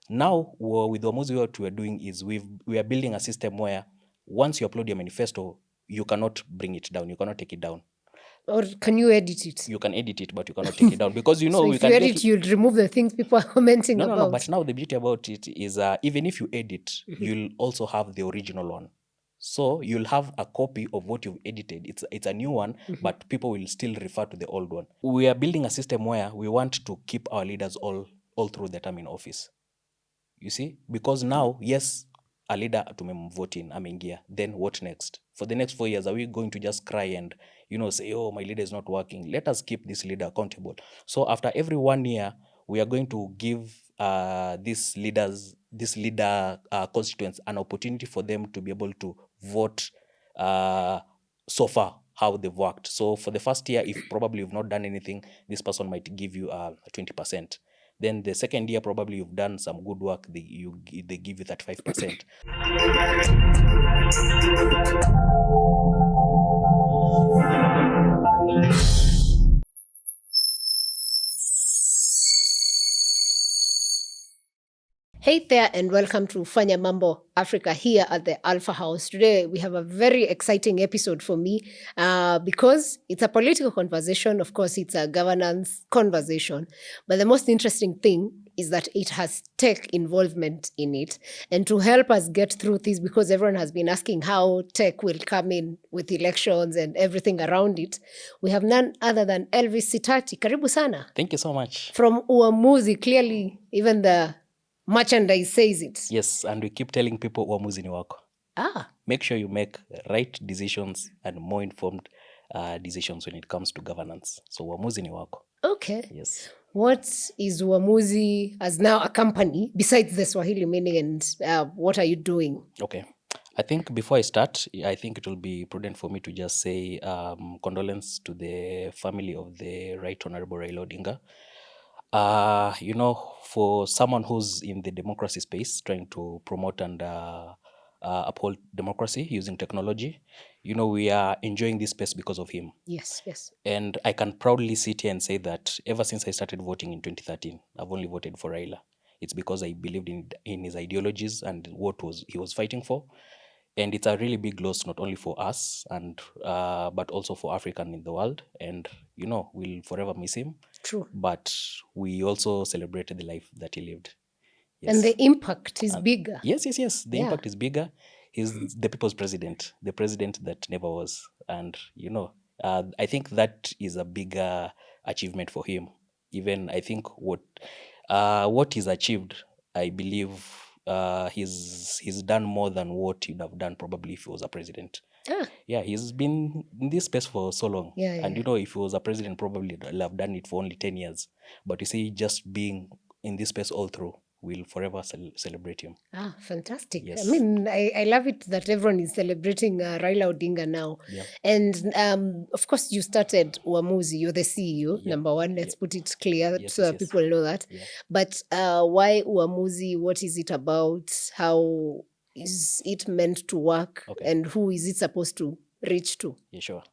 Now, with Uamuzi, what we are doing is we are building a system where once you upload your manifesto, you cannot bring it down. You cannot take it down. Or can you edit it? You can edit it, but you cannot take it down because So we if can you edit, you'd remove the things people are commenting No. about. But now the beauty about it is, even if you edit, you'll also have the original one. So you'll have a copy of what you've edited. It's a new one, but people will still refer to the old one. We are building a system where we want to keep our leaders all through the term in office. You see, because now, yes, a leader tumemvote in, ameingia. Then what next? For the next 4 years, are we going to just cry and say, oh, my leader is not working? Let us keep this leader accountable. So after every 1 year, we are going to give these leader constituents an opportunity for them to be able to vote so far how they've worked. So for the first year, if probably you've not done anything, this person might give you 20%. Then the second year, probably you've done some good work, they give you that 5%. Hey there, and welcome to Fanya Mambo Africa here at the Alfa House. Today, we have a very exciting episode for me because it's a political conversation. Of course, it's a governance conversation. But the most interesting thing is that it has tech involvement in it. And to help us get through this, because everyone has been asking how tech will come in with elections and everything around it, we have none other than Elvis Sitati. Karibu sana. Thank you so much. From Uamuzi, clearly, even the merchandise says it. Yes, and we keep telling people uamuzi ni wako. Make sure you make right decisions and more informed decisions when it comes to governance. So uamuzi ni wako. Okay. Yes. What is Uamuzi as now a company besides the Swahili meaning, and what are you doing? Okay. I think before I start, I think it will be prudent for me to just say condolence to the family of the Right Honorable Raila Odinga. For someone who's in the democracy space, trying to promote and uphold democracy using technology, we are enjoying this space because of him. Yes. And I can proudly sit here and say that ever since I started voting in 2013, I've only voted for Raila. It's because I believed in his ideologies and what he was fighting for. And it's a really big loss, not only for us, and but also for African in the world. And, we'll forever miss him. True. But we also celebrated the life that he lived. Yes. And the impact is bigger. Yes. The impact is bigger. He's the people's president, the president that never was. And, I think that is a bigger achievement for him. Even I think what he's achieved, I believe he's done more than what he'd have done probably if he was a president. Yeah, he's been in this space for so long. And if he was a president, probably he'll have done it for only 10 years. But you see, just being in this space all through, we'll forever celebrate him. Fantastic. Yes. I mean, I love it that everyone is celebrating Raila Odinga now. Yeah. And of course, you started Uamuzi. You're the CEO, number one. Let's put it clear so people know that. Yeah. But why Uamuzi? What is it about? How is it meant to work? Okay. And who is it supposed to reach to? Yeah, sure.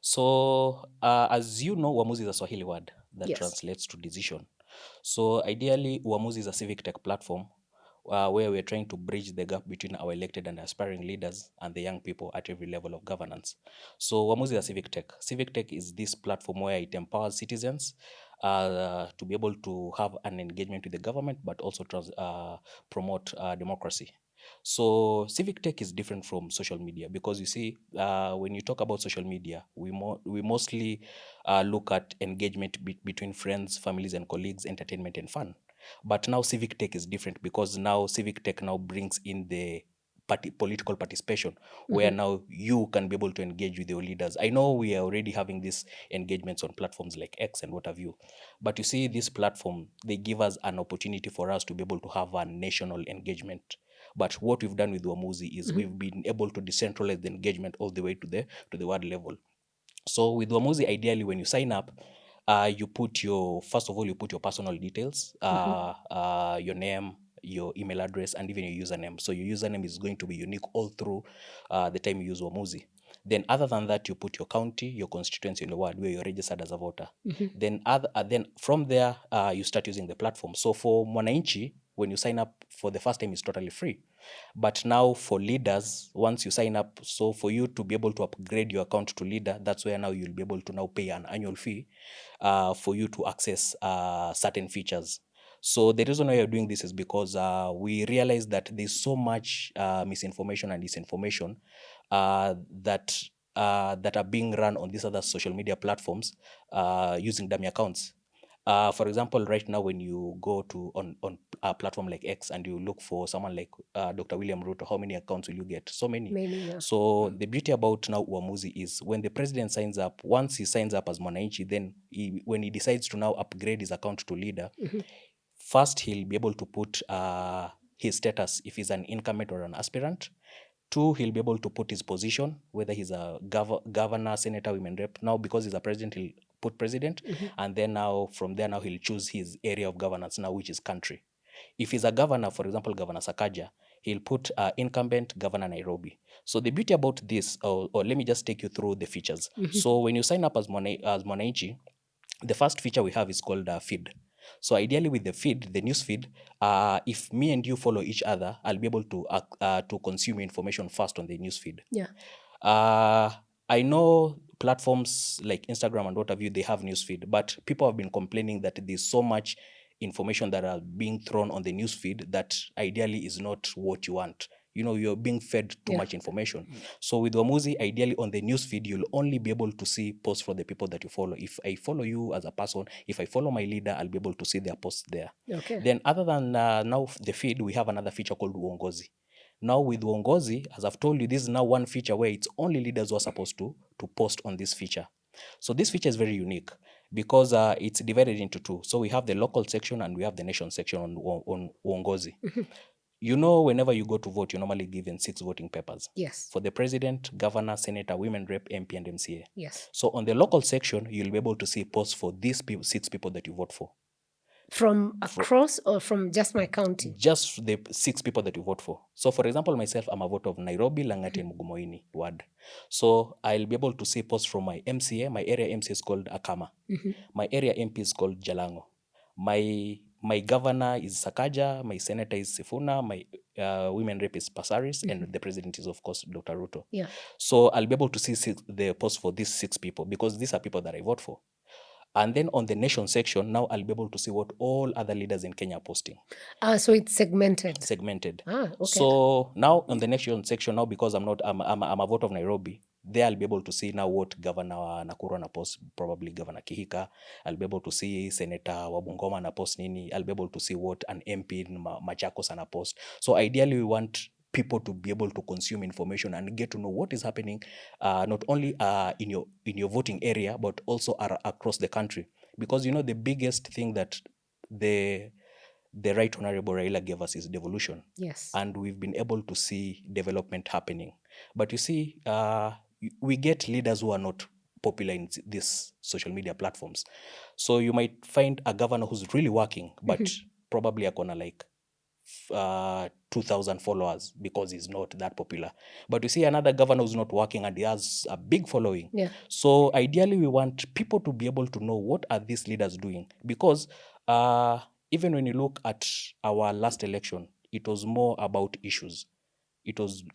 So, as you know, Uamuzi is a Swahili word that translates to decision. So ideally, Uamuzi is a civic tech platform where we're trying to bridge the gap between our elected and aspiring leaders and the young people at every level of governance. So Uamuzi is a civic tech. Civic tech is this platform where it empowers citizens to be able to have an engagement with the government, but also promote democracy. So civic tech is different from social media because you see, when you talk about social media, we mostly look at engagement between friends, families, and colleagues, entertainment, and fun. But now civic tech is different because now civic tech now brings in the political participation, where now you can be able to engage with your leaders. I know we are already having these engagements on platforms like X and what have you, but you see, this platform, they give us an opportunity for us to be able to have a national engagement. But what we've done with Uamuzi is we've been able to decentralize the engagement all the way to the world level. So with Uamuzi, ideally, when you sign up, you put your personal details, your name, your email address, and even your username. So your username is going to be unique all through the time you use Uamuzi. Then other than that, you put your county, your constituency in the ward where you're registered as a voter. Then from there, you start using the platform. So for Mwananchi, when you sign up for the first time, it's totally free. But now for leaders, once you sign up, so for you to be able to upgrade your account to leader, that's where now you'll be able to now pay an annual fee for you to access certain features. So the reason why you're doing this is because we realize that there's so much misinformation and disinformation that are being run on these other social media platforms using dummy accounts. For example, right now when you go to on a platform like X and you look for someone like Dr. William Ruto, how many accounts will you get? So many. Yeah. So the beauty about now Uamuzi is when the president signs up, once he signs up as Mwananchi, then when he decides to now upgrade his account to leader, first he'll be able to put his status if he's an incumbent or an aspirant. 2, he'll be able to put his position, whether he's a governor, senator, women rep. Now, because he's a president, he'll put president. And then now, from there, now he'll choose his area of governance now, which is country. If he's a governor, for example, Governor Sakaja, he'll put incumbent Governor Nairobi. So the beauty about this, or let me just take you through the features. So when you sign up as Mwananchi, the first feature we have is called feed. So ideally with the feed, the news feed, if me and you follow each other, I'll be able to consume information fast on the news feed. Yeah. I know platforms like Instagram and what have you, they have news feed, but people have been complaining that there's so much information that are being thrown on the news feed that ideally is not what you want. You know, you're being fed too much information. So with Uamuzi, ideally on the news feed, you'll only be able to see posts for the people that you follow. If I follow you as a person, if I follow my leader, I'll be able to see their posts there. Okay. Then other than now the feed, we have another feature called Uongozi. Now with Uongozi, as I've told you, this is now one feature where it's only leaders who are supposed to post on this feature. So this feature is very unique because it's divided into 2. So we have the local section and we have the nation section on Uongozi. You know, whenever you go to vote, you're normally given 6 voting papers. Yes. For the president, governor, senator, women rep, MP, and MCA. Yes. So on the local section, you'll be able to see posts for these 6 people that you vote for. From across or from just my county? Just the 6 people that you vote for. So for example, myself, I'm a voter of Nairobi, Langati, and Mugumoini ward. So I'll be able to see posts from my MCA. My area MCA is called Akama. My area MP is called Jalango. My governor is Sakaja, my senator is Sifuna, my women rep is Pasaris, and the president is, of course, Dr. Ruto. Yeah. So I'll be able to see the posts for these 6 people because these are people that I vote for. And then on the nation section, now I'll be able to see what all other leaders in Kenya are posting. So it's segmented. Segmented. Okay. So now on the nation section, now because I'm a voter of Nairobi, there I'll be able to see now what Governor Nakuru ana post, probably Governor Kihika. I'll be able to see Senator Wabungoma ana post nini. I'll be able to see what an MP in Machakos ana post. So ideally we want people to be able to consume information and get to know what is happening not only in your voting area, but also across the country. Because you know the biggest thing that the Right Honorable Raila gave us is devolution. Yes. And we've been able to see development happening. But you see, we get leaders who are not popular in these social media platforms. So you might find a governor who's really working, but probably akona like 2,000 followers because he's not that popular. But you see another governor who's not working and he has a big following. Yeah. So ideally we want people to be able to know what are these leaders doing, because even when you look at our last election, it was more about issues. It was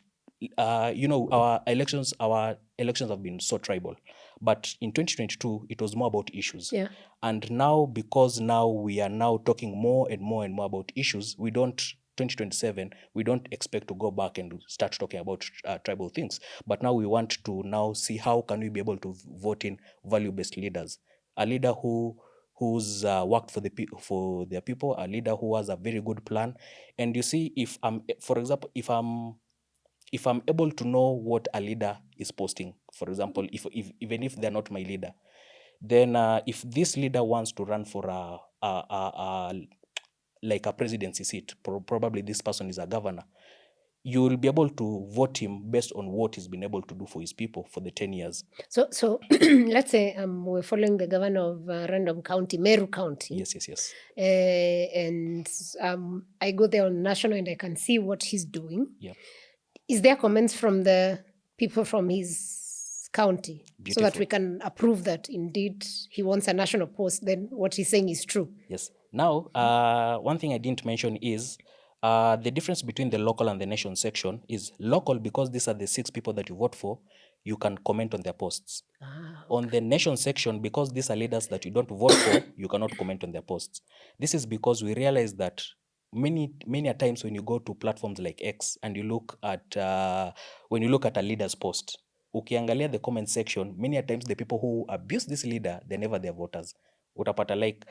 our elections have been so tribal, but in 2022 it was more about issues. Yeah. And now, because now we are now talking more and more and more about issues, 2027 we don't expect to go back and start talking about tribal things, but now we want to now see how can we be able to vote in value-based leaders, a leader who's worked for their people, a leader who has a very good plan. And you see, if I'm able to know what a leader is posting, for example, even if they're not my leader, then if this leader wants to run for like a presidency seat, probably this person is a governor, you will be able to vote him based on what he's been able to do for his people for the 10 years. So let's say we're following the governor of random county, Meru County. Yes. And I go there on national and I can see what he's doing. Yeah. Is there comments from the people from his county? Beautiful. So that we can approve that indeed he wants a national post, then what he's saying is true? Yes. Now, one thing I didn't mention is the difference between the local and the nation section is local because these are the 6 people that you vote for, you can comment on their posts. On the nation section, because these are leaders that you don't vote for, you cannot comment on their posts. This is because we realize that many a times when you go to platforms like X and you look at when you look at a leader's post, ukiangalia the comment section, many a times the people who abuse this leader, they're never their voters. Utapata like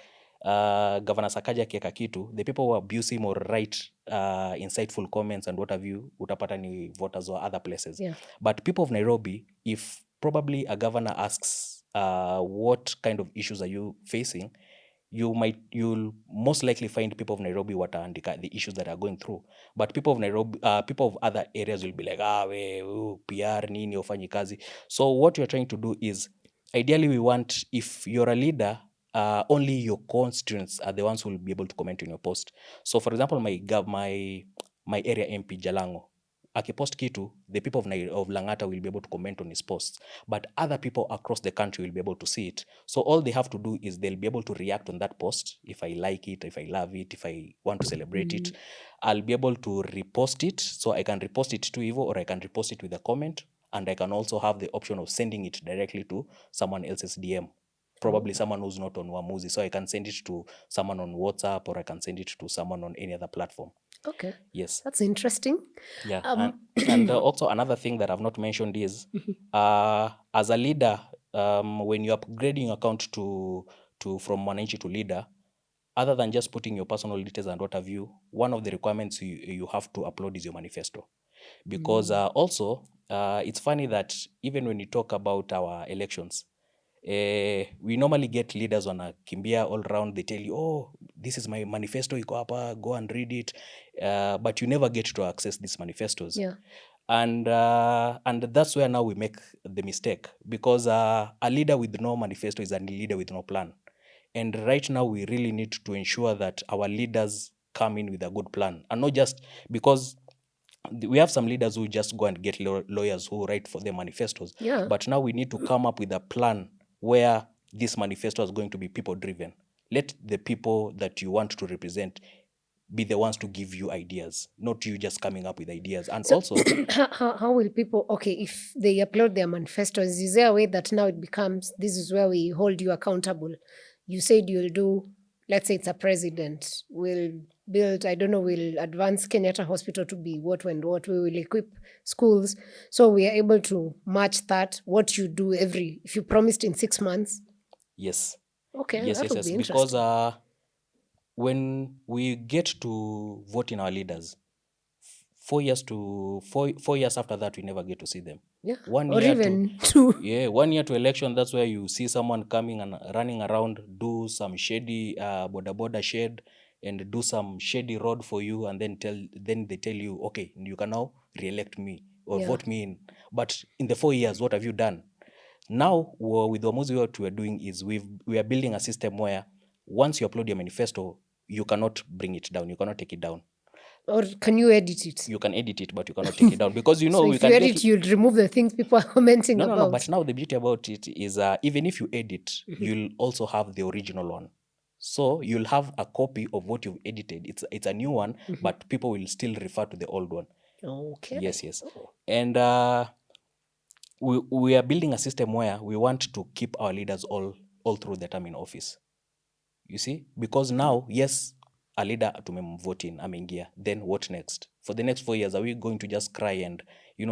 Governor Sakaja akiweka kitu, the people who abuse him or write insightful comments and what have you, utapata ni voters or other places. Yeah. But people of Nairobi, if probably a governor asks what kind of issues are you facing, you'll most likely find people of Nairobi wataandika the issues that are going through. But people of Nairobi, people of other areas will be like, PR nini ufanyi kazi. So what you're trying to do is, ideally we want, if you're a leader, only your constituents are the ones who will be able to comment on your post. So for example, my area MP Jalango, akipost kitu, the people of Langata will be able to comment on his posts, but other people across the country will be able to see it. So all they have to do is they'll be able to react on that post. If I like it, if I love it, if I want to celebrate it, I'll be able to repost it. So I can repost it to Evo, or I can repost it with a comment, and I can also have the option of sending it directly to someone else's DM. Probably someone who's not on Uamuzi. So I can send it to someone on WhatsApp, or I can send it to someone on any other platform. Okay. Yes. That's interesting. Yeah. And also another thing that I've not mentioned is, as a leader, when you're upgrading your account to from Mwananchi to leader, other than just putting your personal details and what have you, one of the requirements you have to upload is your manifesto. Because also, it's funny that even when you talk about our elections, we normally get leaders wanakimbia all around, they tell you, oh, this is my manifesto, iko hapa, go and read it, but you never get to access these manifestos. Yeah. And that's where now we make the mistake, because a leader with no manifesto is a leader with no plan. And right now we really need to ensure that our leaders come in with a good plan, and not just because we have some leaders who just go and get lawyers who write for their manifestos. Yeah. But now we need to come up with a plan where this manifesto is going to be people driven. Let the people that you want to represent be the ones to give you ideas, not you just coming up with ideas. And So also, how will people, okay, if they upload their manifestos, is there a way that now it becomes, this is where we hold you accountable? You said you'll do, let's say it's a president, will build, I don't know, will advance Kenyatta Hospital to be what and what, we will equip schools. So we are able to match that, what you do if you promised in 6 months. yes. Okay, Yes, that yes, would yes. be interesting. Because when we get to vote in our leaders, 4 years after that, we never get to see them. Yeah. 1 Or year even two. Yeah, 1 year to election, that's where you see someone coming and running around, do some shady boda shed, and do some shady road for you, and then they tell you, okay, you can now re-elect me or Yeah. vote me in. But in the 4 years, what have you done? Now, with Uamuzi, what we are doing is we are building a system where once you upload your manifesto, you cannot bring it down, you cannot take it down. Or can you edit it? You can edit it, but you cannot take it down, because So we if can you get edit, you'll remove the things people are commenting about. No, but now the beauty about it is even if you edit, you'll also have the original one. So you'll have a copy of what you've edited. It's a new one, but people will still refer to the old one. Okay. Yes. And we are building a system where we want to keep our leaders all through the term in office. You see? Because now, yes, a leader tumemvote in, ameingia. Then what next? For the next 4 years, are we going to just cry and,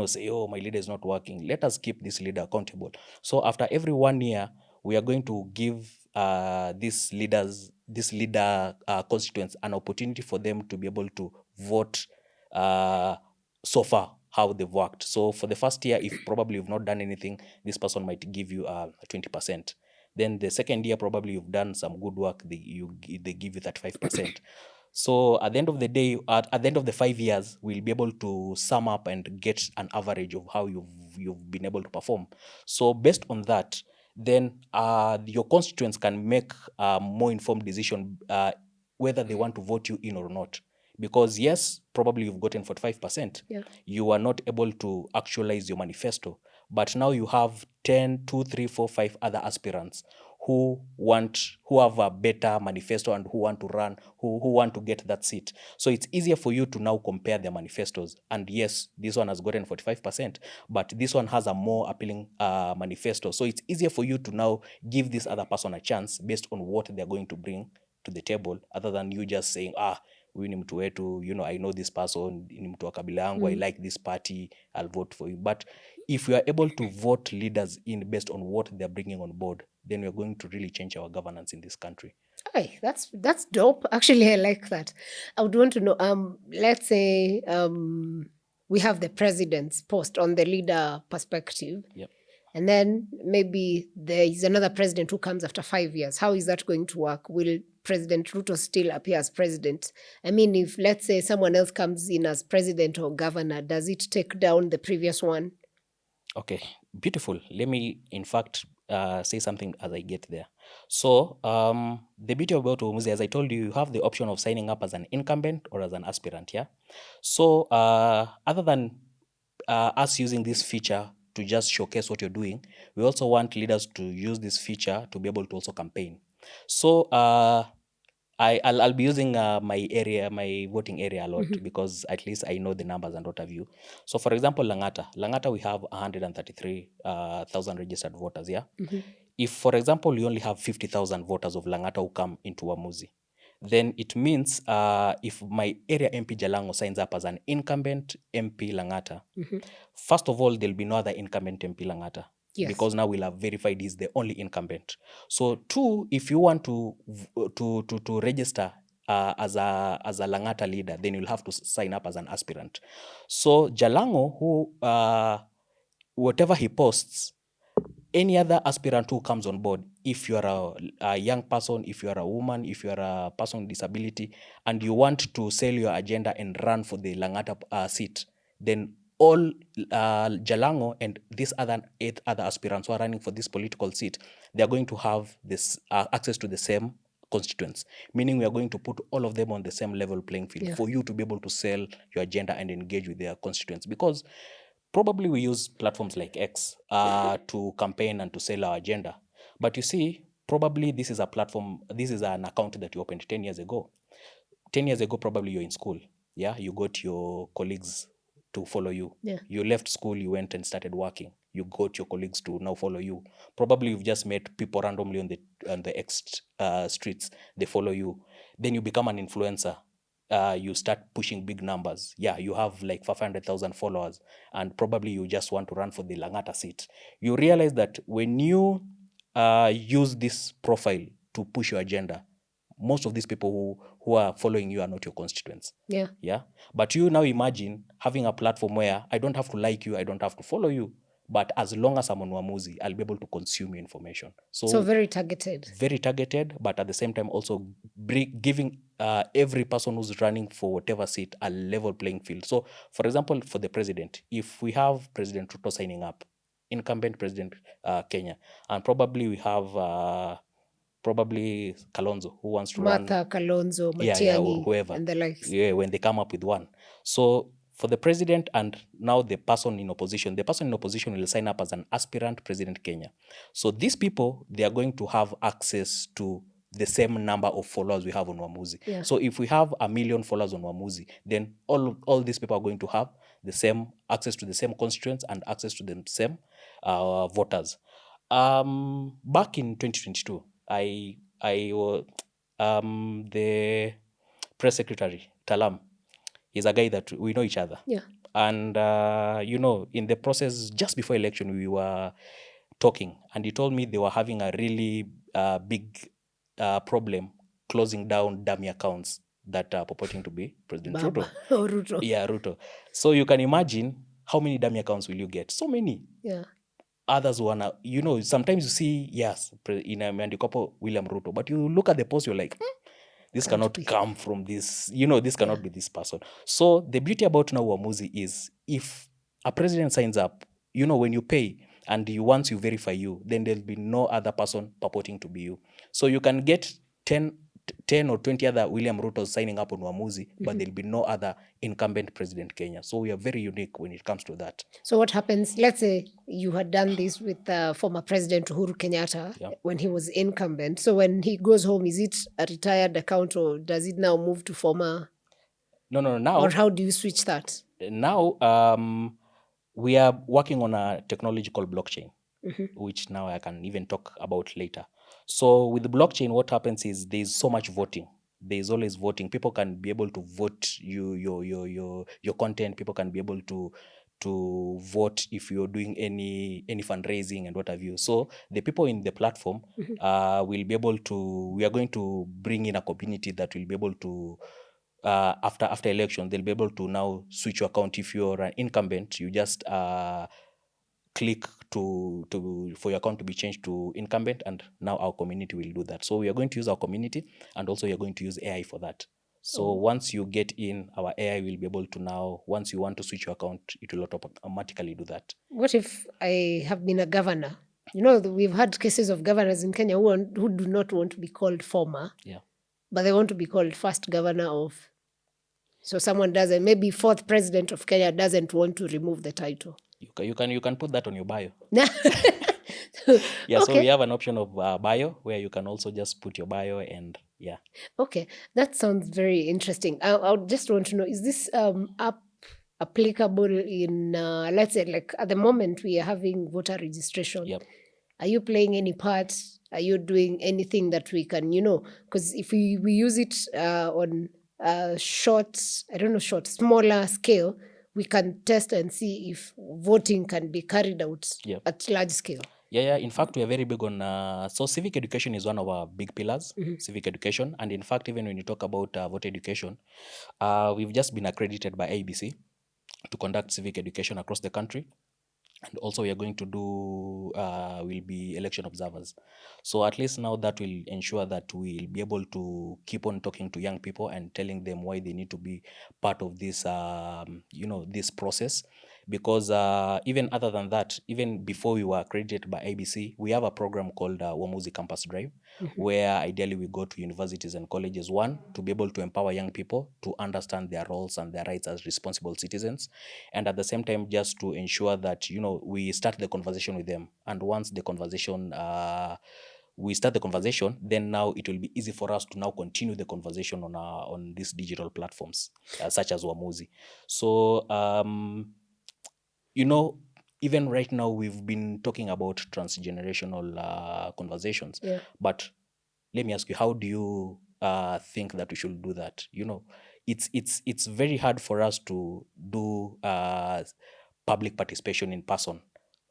say, oh, my leader is not working? Let us keep this leader accountable. So after every 1 year, we are going to give these leader constituents an opportunity for them to be able to vote so far how they've worked. So for the first year, if probably you've not done anything, this person might give you 20%. Then the second year, probably you've done some good work, they give you 35%. So at the end of the day, at the end of the 5 years, we'll be able to sum up and get an average of how you've been able to perform. So based on that, then your constituents can make a more informed decision whether they want to vote you in or not. Because yes, probably you've gotten 45%. Yeah. You are not able to actualize your manifesto. But now you have 10, 2, 3, 4, 5 other aspirants who have a better manifesto and who want to run, who want to get that seat. So it's easier for you to now compare their manifestos. And yes, this one has gotten 45%, but this one has a more appealing manifesto. So it's easier for you to now give this other person a chance based on what they're going to bring to the table, other than you just saying, huyu ni mtu wetu, I know this person, ni mtu wa kabila yangu, I like this party, I'll vote for you. But if we are able to vote leaders in based on what they're bringing on board, then we're going to really change our governance in this country. Hey, that's dope. Actually, I like that. I would want to know, let's say we have the president's post on the leader perspective. Yep. And then maybe there is another president who comes after 5 years. How is that going to work? Will President Ruto still appear as president? I mean, if let's say someone else comes in as president or governor, does it take down the previous one? Okay, beautiful. Let me, in fact, say something as I get there. So the beauty about Uamuzi, as I told you, you have the option of signing up as an incumbent or as an aspirant, yeah? So other than us using this feature to just showcase what you're doing, we also want leaders to use this feature to be able to also campaign. So I'll be using my voting area a lot because at least I know the numbers and what have you. So for example, Langata, we have 133,000 registered voters, yeah? If, for example, you only have 50,000 voters of Langata who come into Uamuzi, then it means if my area MP Jalango signs up as an incumbent MP Langata, first of all, there'll be no other incumbent MP Langata. Yes. Because now we'll have verified he's the only incumbent. So 2, if you want to register as a Langata leader, then you'll have to sign up as an aspirant. So Jalango, who whatever he posts, any other aspirant who comes on board, if you are a young person, if you are a woman, if you are a person with disability, and you want to sell your agenda and run for the Langata seat, then all Jalango and these 8 other aspirants who are running for this political seat, they are going to have this access to the same constituents, meaning we are going to put all of them on the same level playing field for you to be able to sell your agenda and engage with their constituents. Because probably we use platforms like X to campaign and to sell our agenda. But you see, probably this is a platform, this is an account that you opened 10 years ago. 10 years ago, probably you're in school. Yeah, you got your colleagues to follow you. Yeah. You left school, you went and started working. You got your colleagues to now follow you. Probably you've just met people randomly on the X streets. They follow you. Then you become an influencer. You start pushing big numbers. Yeah, you have like 500,000 followers, and probably you just want to run for the Langata seat. You realize that when you use this profile to push your agenda, most of these people who are following you are not your constituents. Yeah. Yeah. But you now imagine having a platform where I don't have to like you, I don't have to follow you, but as long as I'm on Uamuzi, I'll be able to consume your information. So very targeted. Very targeted, but at the same time also giving every person who's running for whatever seat a level playing field. So, for example, for the president, if we have President Ruto signing up, incumbent President Kenya, and probably we have probably Kalonzo who wants to run. Martha, Kalonzo, Matiang'i, or whoever. And the likes. Yeah, when they come up with one. So for the president and now the person in opposition will sign up as an aspirant President Kenya. So these people, they are going to have access to the same number of followers we have on Uamuzi. Yeah. So if we have 1 million followers on Uamuzi, then all these people are going to have the same access to the same constituents and access to the same voters. Back in 2022, the press secretary, Talam, is a guy that we know each other. Yeah. And, in the process, just before election, we were talking, and he told me they were having a really big problem closing down dummy accounts that are purporting to be President Ruto. Oh, Ruto. Yeah, Ruto. So you can imagine how many dummy accounts will you get? So many. Yeah. Others wanna, sometimes you see, yes, in a Mandikopo William Ruto, but you look at the post, you're like, this cannot come from this, this cannot be this person. So the beauty about now Uamuzi is if a president signs up, when you pay and once you verify you, then there'll be no other person purporting to be you. So you can get 10 10 or 20 other William Rutos signing up on Uamuzi, but there'll be no other incumbent president Kenya. So we are very unique when it comes to that. So what happens, let's say you had done this with former President Uhuru Kenyatta when he was incumbent. So when he goes home, is it a retired account or does it now move to former? No, now. Or how do you switch that? Now, we are working on a technology called blockchain, which now I can even talk about later. So with the blockchain, what happens is there's so much voting. There's always voting. People can be able to vote your content. People can be able to vote if you're doing any fundraising and what have you. So the people in the platform will be able to, we are going to bring in a community that will be able to, after election, they'll be able to now switch your account. If you're an incumbent, you just click for your account to be changed to incumbent, and now our community will do that. So we are going to use our community, and also we are going to use AI for that. So once you get in, our AI will be able to now, once you want to switch your account, it will automatically do that. What if I have been a governor? You know, we've had cases of governors in Kenya who do not want to be called former, but they want to be called first governor of. So someone doesn't, maybe fourth president of Kenya doesn't want to remove the title. You can put that on your bio. Okay. So we have an option of bio where you can also just put your bio and Okay, that sounds very interesting. I just want to know, is this app applicable in, let's say, like at the moment we are having voter registration? Are you playing any part? Are you doing anything that we can, because if we use it on smaller scale, we can test and see if voting can be carried out at large scale. In fact, we are very big on, so civic education is one of our big pillars, civic education. And in fact, even when you talk about voter education, we've just been accredited by ABC to conduct civic education across the country. And also we are going to do, will be election observers. So at least now that will ensure that we'll be able to keep on talking to young people and telling them why they need to be part of this, this process. Because even other than that, even before we were accredited by ABC, we have a program called Uamuzi Campus Drive, where ideally we go to universities and colleges, one, to be able to empower young people to understand their roles and their rights as responsible citizens. And at the same time, just to ensure that, we start the conversation with them. And once the conversation, we start the conversation, then now it will be easy for us to now continue the conversation on these digital platforms, such as Uamuzi. So, even right now, we've been talking about transgenerational conversations. But let me ask you, how do you think that we should do that? It's very hard for us to do public participation in person,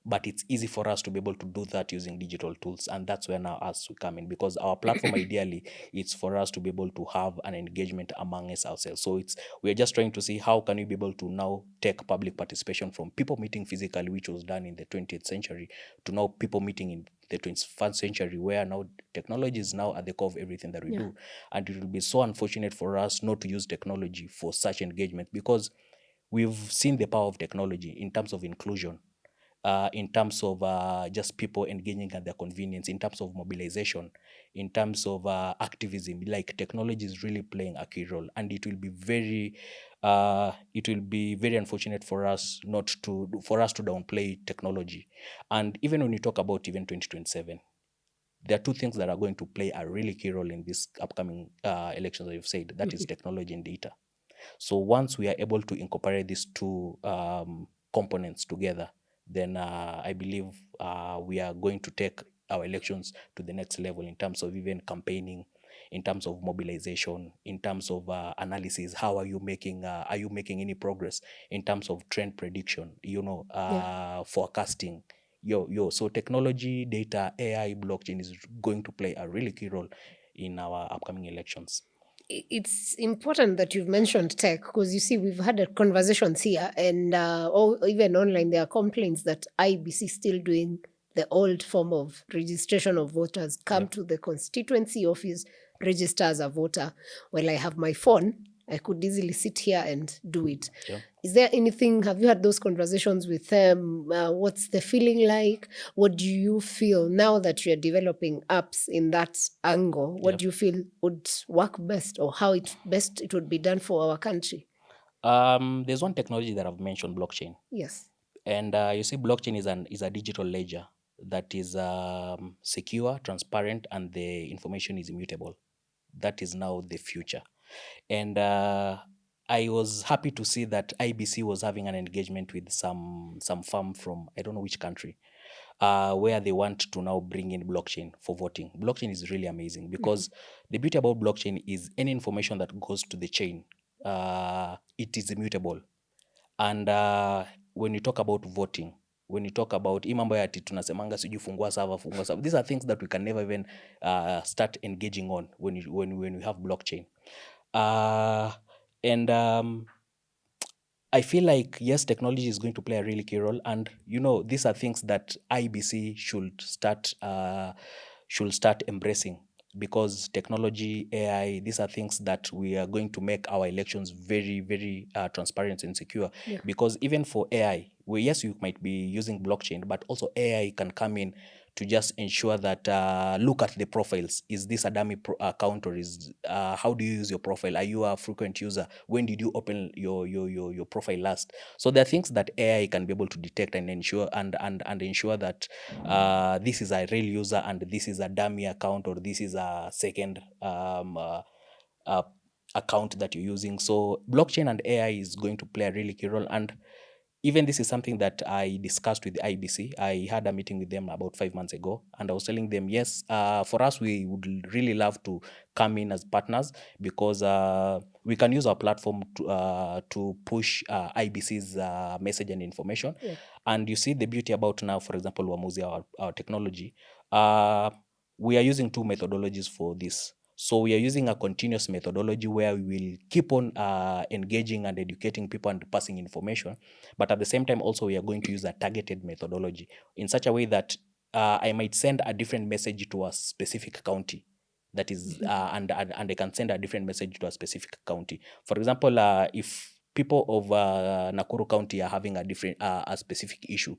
but it's easy for us to be able to do that using digital tools. And that's where now us we come in, because our platform ideally it's for us to be able to have an engagement among us ourselves. So we're just trying to see how can we be able to now take public participation from people meeting physically, which was done in the 20th century, to now people meeting in the 21st century, where now technology is now at the core of everything that we do. And it will be so unfortunate for us not to use technology for such engagement, because we've seen the power of technology in terms of inclusion, in terms of just people engaging at their convenience, in terms of mobilization, in terms of activism. Like, technology is really playing a key role, and it will be very unfortunate for us to downplay technology. And even when you talk about even 2027, there are two things that are going to play a really key role in this upcoming elections that you've said. That is technology and data. So once we are able to incorporate these two components together, then I believe we are going to take our elections to the next level in terms of even campaigning, in terms of mobilization, in terms of analysis. How are you making any progress in terms of trend prediction, forecasting? So technology, data, AI, blockchain is going to play a really key role in our upcoming elections. It's important that you've mentioned tech, because you see, we've had conversations here and even online, there are complaints that IEBC is still doing the old form of registration of voters. Come to the constituency office, register as a voter. Well, I have my phone I could easily sit here and do it. Yeah. Is there anything, have you had those conversations with them? What's the feeling like? What do you feel now that you're developing apps in that angle? What do you feel would work best, or how it would be done for our country? There's one technology that I've mentioned, blockchain. Yes. And you see, blockchain is a digital ledger that is secure, transparent, and the information is immutable. That is now the future. And I was happy to see that IBC was having an engagement with some firm from, I don't know which country, where they want to now bring in blockchain for voting. Blockchain is really amazing because the beauty about blockchain is any information that goes to the chain, it is immutable. And when you talk about voting, when you talk about hii mambo ya ati tunasemanga sijui fungua server, these are things that we can never even start engaging on when we have blockchain. And I feel like, yes, technology is going to play a really key role. And, these are things that IBC should start embracing, because technology, AI, these are things that we are going to make our elections very, very transparent and secure. Yeah. Because even for AI, yes, you might be using blockchain, but also AI can come in to just ensure that look at the profiles. Is this a dummy account, or is how do you use your profile? Are you a frequent user? When did you open your profile last? So there are things that AI can be able to detect and ensure and ensure that this is a real user and this is a dummy account, or this is a second account that you're using. So blockchain and AI is going to play a really key role. And even this is something that I discussed with the IBC. I had a meeting with them about 5 months ago, and I was telling them, yes, for us, we would really love to come in as partners, because we can use our platform to push IBC's message and information. Yeah. And you see the beauty about now, for example, Uamuzi, our technology, we are using two methodologies for this. So we are using a continuous methodology where we will keep on engaging and educating people and passing information. But at the same time, also, we are going to use a targeted methodology in such a way that I might send a different message to a specific county. That is, and I can send a different message to a specific county. For example, if people of Nakuru County are having a specific issue,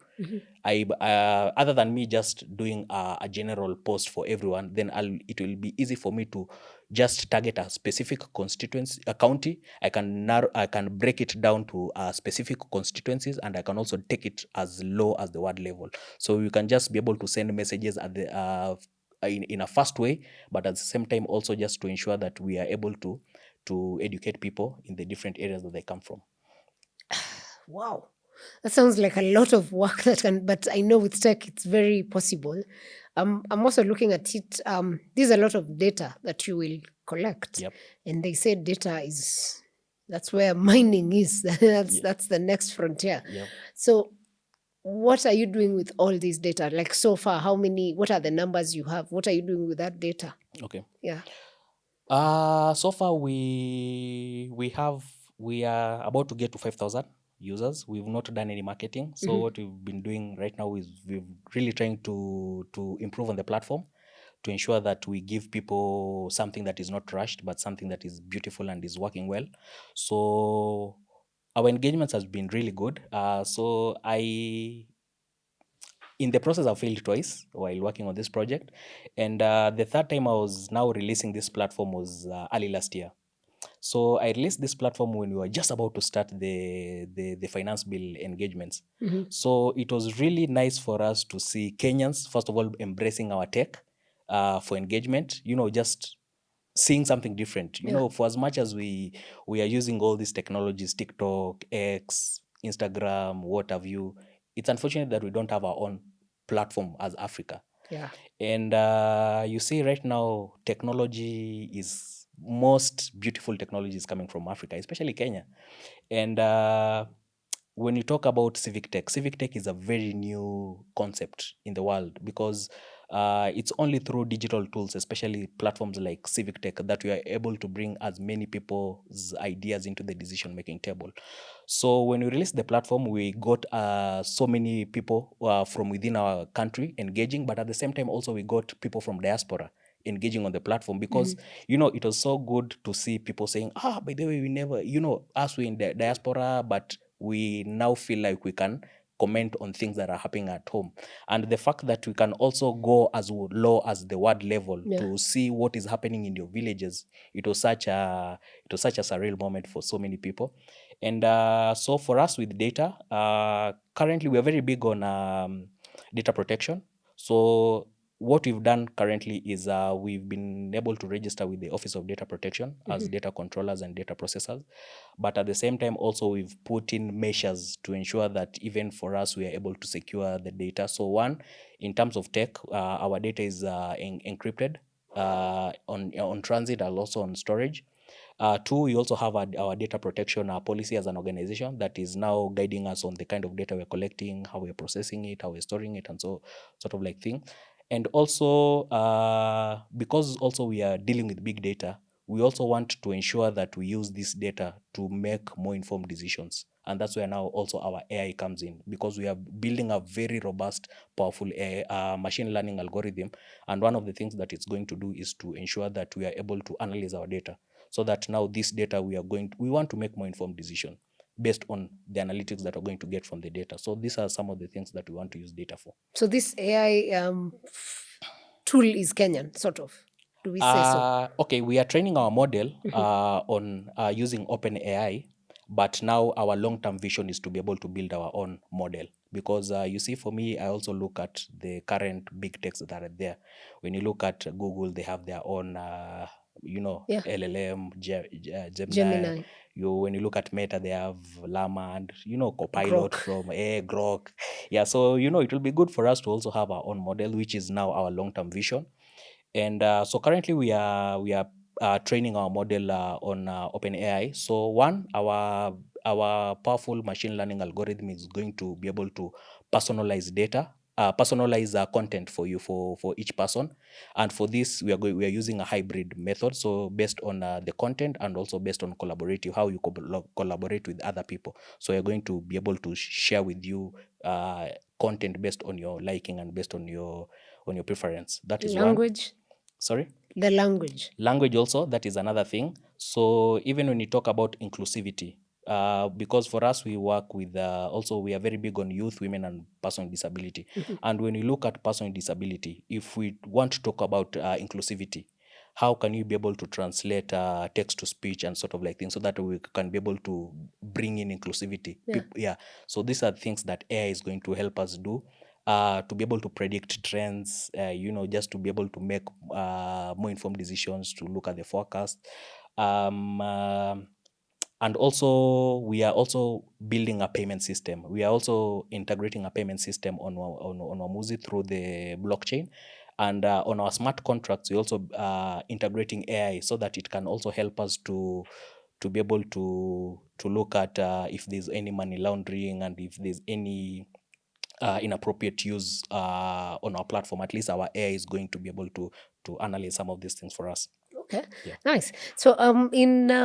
other than me just doing a general post for everyone, then it will be easy for me to just target a specific constituency, a county. I can break it down to specific constituencies, and I can also take it as low as the ward level. So you can just be able to send messages at the in a fast way, but at the same time also just to ensure that we are able to educate people in the different areas that they come from. Wow. That sounds like a lot of work but I know with tech it's very possible. I'm also looking at it. There's a lot of data that you will collect. Yep. And they say data that's where mining is. That's the next frontier. Yep. So what are you doing with all this data? Like so far, what are the numbers you have? What are you doing with that data? Okay. Yeah. So far we are about to get to 5,000 users. We've not done any marketing. So what we've been doing right now is we're really trying to improve on the platform, to ensure that we give people something that is not rushed, but something that is beautiful and is working well. So our engagements has been really good. So in the process, I failed twice while working on this project. And the third time I was now releasing this platform was early last year. So I released this platform when we were just about to start the finance bill engagements. So it was really nice for us to see Kenyans, first of all, embracing our tech for engagement, just seeing something different. For as much as we are using all these technologies, TikTok, X, Instagram, what have you, it's unfortunate that we don't have our own platform as Africa. Yeah. And you see right now, most beautiful technology is coming from Africa, especially Kenya. And when you talk about civic tech is a very new concept in the world, because it's only through digital tools, especially platforms like civic tech, that we are able to bring as many people's ideas into the decision-making table. So when we released the platform, we got so many people from within our country engaging, but at the same time also we got people from diaspora engaging on the platform, because you know, it was so good to see people saying, by the way, we never, you know, us, we in the diaspora, but we now feel like we can comment on things that are happening at home. And the fact that we can also go as low as the ward level to see what is happening in your villages, it was such a surreal moment for so many people. And so for us with data, currently we are very big on data protection. So what we've done currently is we've been able to register with the Office of Data Protection as data controllers and data processors. But at the same time, also we've put in measures to ensure that even for us, we are able to secure the data. So one, in terms of tech, our data is encrypted on transit and also on storage. Two, we also have our data protection policy as an organization that is now guiding us on the kind of data we're collecting, how we're processing it, how we're storing it, and so sort of like thing. And also, because also we are dealing with big data, we also want to ensure that we use this data to make more informed decisions. And that's where now also our AI comes in, because we are building a very robust, powerful AI, machine learning algorithm. And one of the things that it's going to do is to ensure that we are able to analyze our data, so that now this data we want to make more informed decision based on the analytics that we're going to get from the data. So these are some of the things that we want to use data for. So this AI tool is Kenyan, sort of. Do we say so? Okay, we are training our model on using OpenAI, but now our long-term vision is to be able to build our own model. Because you see, for me, I also look at the current big techs that are there. When you look at Google, they have their own LLM, Gemini. When you look at Meta, they have Llama and, Copilot from Grok. Yeah, so, it will be good for us to also have our own model, which is now our long-term vision. And so currently we are training our model on OpenAI. So one, our powerful machine learning algorithm is going to be able to personalize data, personalize content for you, for each person. And for this, we are using a hybrid method. So based on the content and also based on collaborative, how you collaborate with other people. So you're going to be able to share with you content based on your liking and based on your preference. That is language. One. Sorry? The language. Language also, that is another thing. So even when you talk about inclusivity, because for us we work with also we are very big on youth, women, and person with disability. And when you look at person with disability, if we want to talk about inclusivity, how can you be able to translate text to speech and sort of like things, so that we can be able to bring in inclusivity? So these are things that AI is going to help us do. To be able to predict trends, just to be able to make more informed decisions, to look at the forecast. And also, we are also building a payment system. We are also integrating a payment system on Uamuzi through the blockchain. And on our smart contracts, we're also integrating AI, so that it can also help us to be able to look at if there's any money laundering, and if there's any inappropriate use on our platform. At least our AI is going to be able to analyze some of these things for us. Okay, nice. So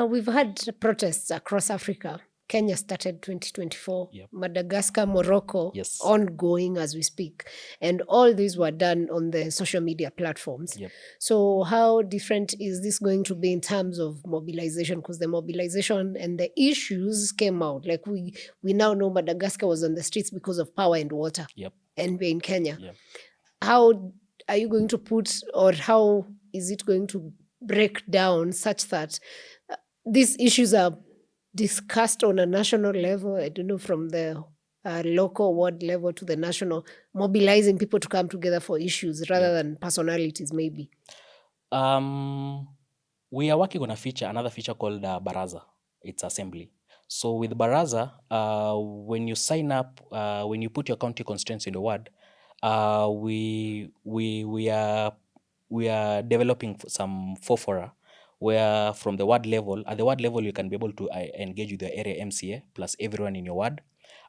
we've had protests across Africa. Kenya started 2024, Madagascar, Morocco, ongoing as we speak. And all these were done on the social media platforms. So how different is this going to be in terms of mobilization? Because the mobilization and the issues came out. Like we now know Madagascar was on the streets because of power and water. And we're in Kenya. How are you going to put, or how is it going to break down such that these issues are discussed on a national level? I don't know, from the local ward level to the national, mobilizing people to come together for issues rather than personalities, maybe. We are working on another feature called Baraza. It's assembly. So with Baraza, when you sign up, when you put your county constituency in the ward, we are developing some fora where from the ward level, at the ward level, you can be able to engage with your area MCA plus everyone in your ward.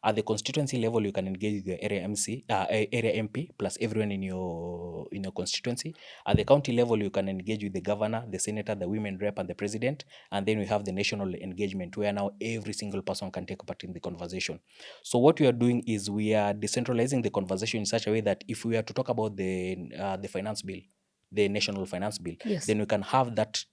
At the constituency level, you can engage with your area MP plus everyone in your constituency. At the county level, you can engage with the governor, the senator, the women rep, and the president. And then we have the national engagement, where now every single person can take part in the conversation. So what we are doing is we are decentralizing the conversation in such a way that if we are to talk about the finance bill, the national finance bill, Yes. then we can have that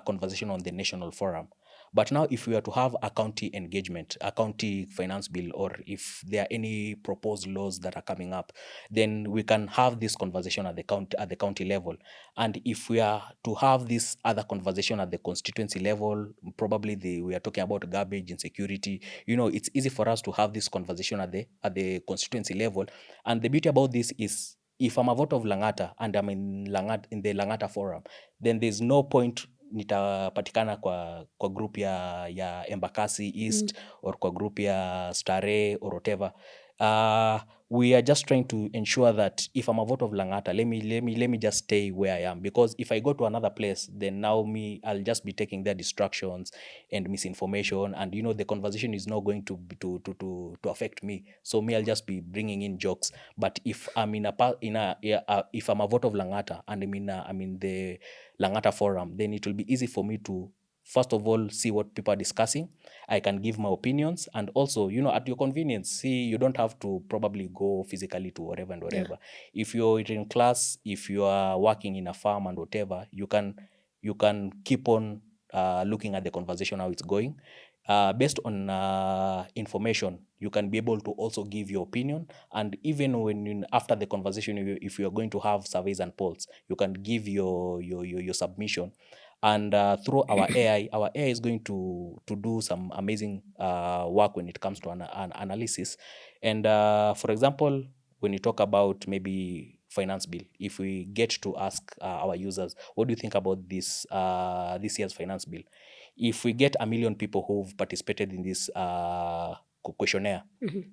conversation on the national forum. But now, if we are to have a county engagement, a county finance bill, or if there are any proposed laws that are coming up, then we can have this conversation at the county level. And if we are to have this other conversation at the constituency level, probably we are talking about garbage, insecurity. It's easy for us to have this conversation at the constituency level. And the beauty about this is, if I'm a vote of Lang'ata and I'm in the Lang'ata forum, then there's no point nitapatikana kwa group ya Embakasi East or kwa group ya Starehe or whatever. We are just trying to ensure that if I'm a vote of Lang'ata, let me just stay where I am, because if I go to another place, then now I'll just be taking their distractions and misinformation, and the conversation is not going to affect me. So I'll just be bringing in jokes. But if I'm if I'm a vote of Lang'ata and I'm in the Lang'ata forum, then it will be easy for me to, first of all, see what people are discussing. I can give my opinions, and also, at your convenience, see, you don't have to probably go physically to wherever and wherever. Yeah. If you're in class, if you are working in a farm and whatever, you can keep on looking at the conversation, how it's going. Based on information, you can be able to also give your opinion. And even after the conversation, if you are going to have surveys and polls, you can give your submission. And through our AI is going to do some amazing work when it comes to an analysis. And for example, when you talk about maybe finance bill, if we get to ask our users, what do you think about this year's finance bill? If we get 1 million people who've participated in this questionnaire,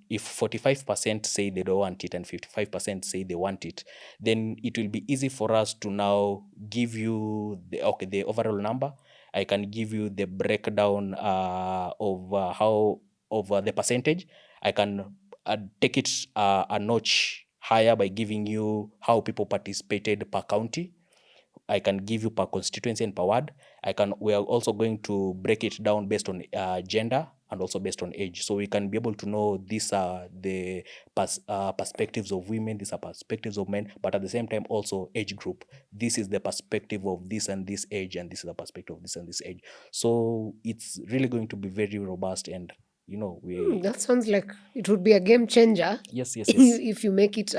if 45% say they don't want it and 55% say they want it, then it will be easy for us to now give you the overall number. I can give you the breakdown of the percentage. I can take it a notch higher by giving you how people participated per county. I can give you per constituency and per ward. We are also going to break it down based on gender and also based on age. So we can be able to know these are the perspectives of women, these are perspectives of men, but at the same time also age group. This is the perspective of this and this age, and this is the perspective of this and this age. So it's really going to be very robust, and that sounds like it would be a game changer. Yes. If you make it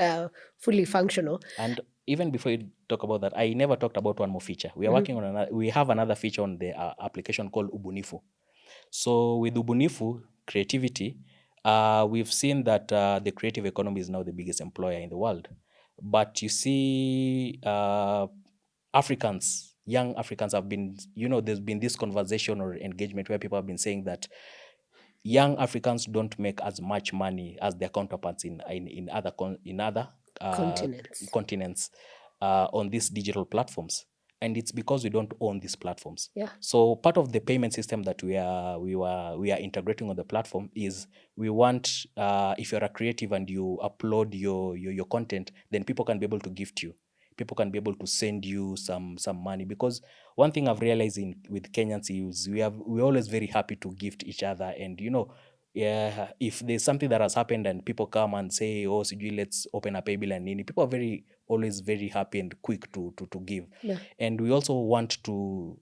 fully functional. And even before you talk about that, I never talked about one more feature. We are working on we have another feature on the application called Ubunifu. So with Ubunifu, creativity, we've seen that the creative economy is now the biggest employer in the world. But you see, young Africans have been, there's been this conversation or engagement where people have been saying that young Africans don't make as much money as their counterparts in other continents on these digital platforms. And it's because we don't own these platforms. Yeah. So part of the payment system that we are integrating on the platform is, we want, if you're a creative and you upload your content, then people can be able to gift you. People can be able to send you some money, because one thing I've realized with Kenyans is we're always very happy to gift each other. And if there's something that has happened and people come and say, oh, sijui, let's open a pay bill and nini, people are always very happy and quick to give. Yeah. And we also want to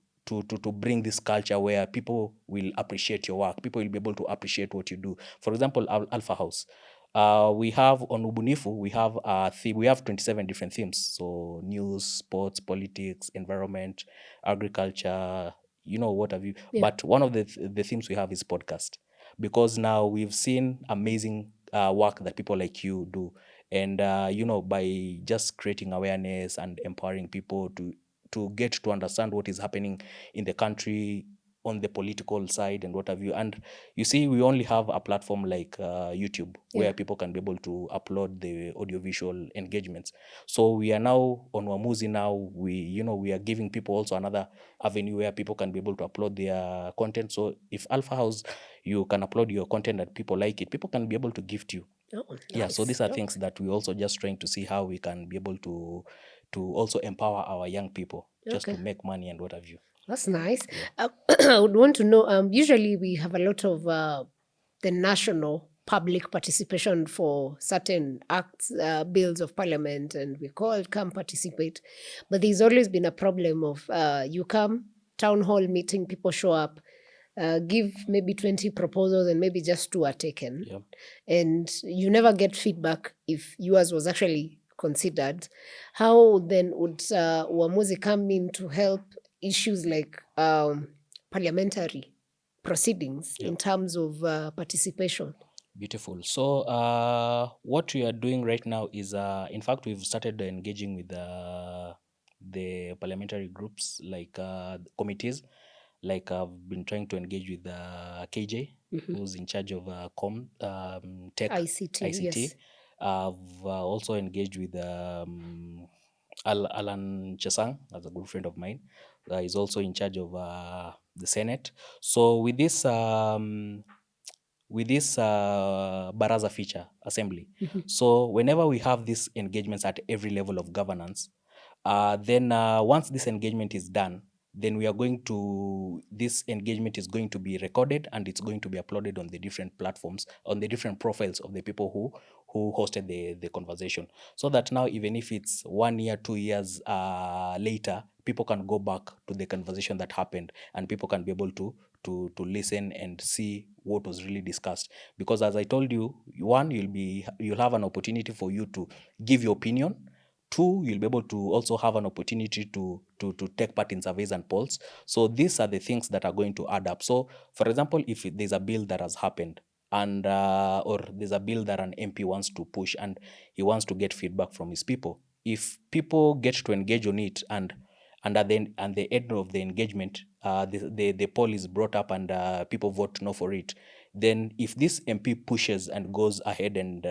bring this culture where people will appreciate your work. People will be able to appreciate what you do. For example, Alfa House. We have on Ubunifu, we have 27 different themes. So news, sports, politics, environment, agriculture, what have you. Yeah. But one of the themes we have is podcast, because now we've seen amazing work that people like you do. And, by just creating awareness and empowering people to get to understand what is happening in the country on the political side and what have you. And you see, we only have a platform like YouTube, where people can be able to upload the audiovisual engagements. So we are now on Uamuzi now. We are giving people also another avenue where people can be able to upload their content. So if Alfa House, you can upload your content and people like it, people can be able to gift you. Oh, nice. Yeah, so these are things that we also just trying to see how we can be able to also empower our young people just to make money and what have you. That's nice. Yeah. I would want to know, usually we have a lot of the national public participation for certain acts, bills of parliament, and we're called, come participate. But there's always been a problem of you come, town hall meeting, people show up, give maybe 20 proposals and maybe just 2 are taken. Yeah. And you never get feedback if yours was actually considered. How then would Uamuzi come in to help issues like parliamentary proceedings in terms of participation? Beautiful. So what we are doing right now is, in fact, we've started engaging with the parliamentary groups, like committees. Like I've been trying to engage with KJ, who's in charge of tech, ICT, yes. I've also engaged with Alan Chesang, as a good friend of mine. He's also in charge of the Senate. So with this Baraza feature assembly. So whenever we have these engagements at every level of governance, then once this engagement is done, then this engagement is going to be recorded and it's going to be uploaded on the different platforms, on the different profiles of the people who hosted the conversation. So that now, even if it's 1 year, 2 years later, people can go back to the conversation that happened and people can be able to listen and see what was really discussed. Because as I told you, one, you'll have an opportunity for you to give your opinion. 2, you'll be able to also have an opportunity to take part in surveys and polls. So these are the things that are going to add up. So for example, if there's a bill that has happened and or there's a bill that an MP wants to push and he wants to get feedback from his people, if people get to engage on it and at the end of the engagement, the poll is brought up and people vote no for it, then if this MP pushes and goes ahead and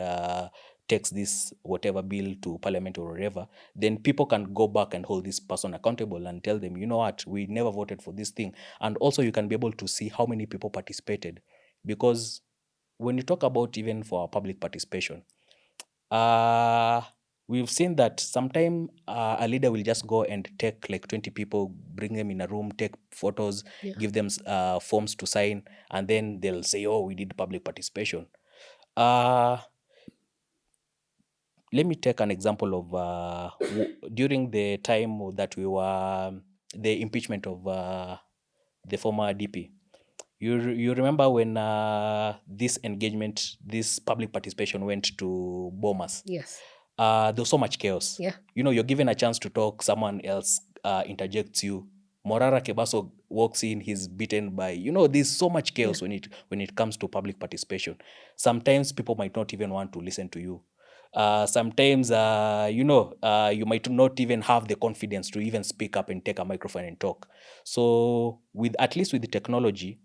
takes this whatever bill to parliament or wherever, then people can go back and hold this person accountable and tell them, you know what, we never voted for this thing. And also you can be able to see how many people participated. Because when you talk about even for public participation, we've seen that sometimes a leader will just go and take like 20 people, bring them in a room, take photos, give them forms to sign, and then they'll say, oh, we did public participation. Let me take an example of during the time that we were the impeachment of the former DP. You remember when this engagement, this public participation went to Bomas? Yes. There was so much chaos. Yeah. You know, you're given a chance to talk, someone else interjects you. Morara Kebaso walks in, he's beaten by, there's so much chaos when it comes to public participation. Sometimes people might not even want to listen to you. Sometimes, you might not even have the confidence to even speak up and take a microphone and talk. So at least with the technology,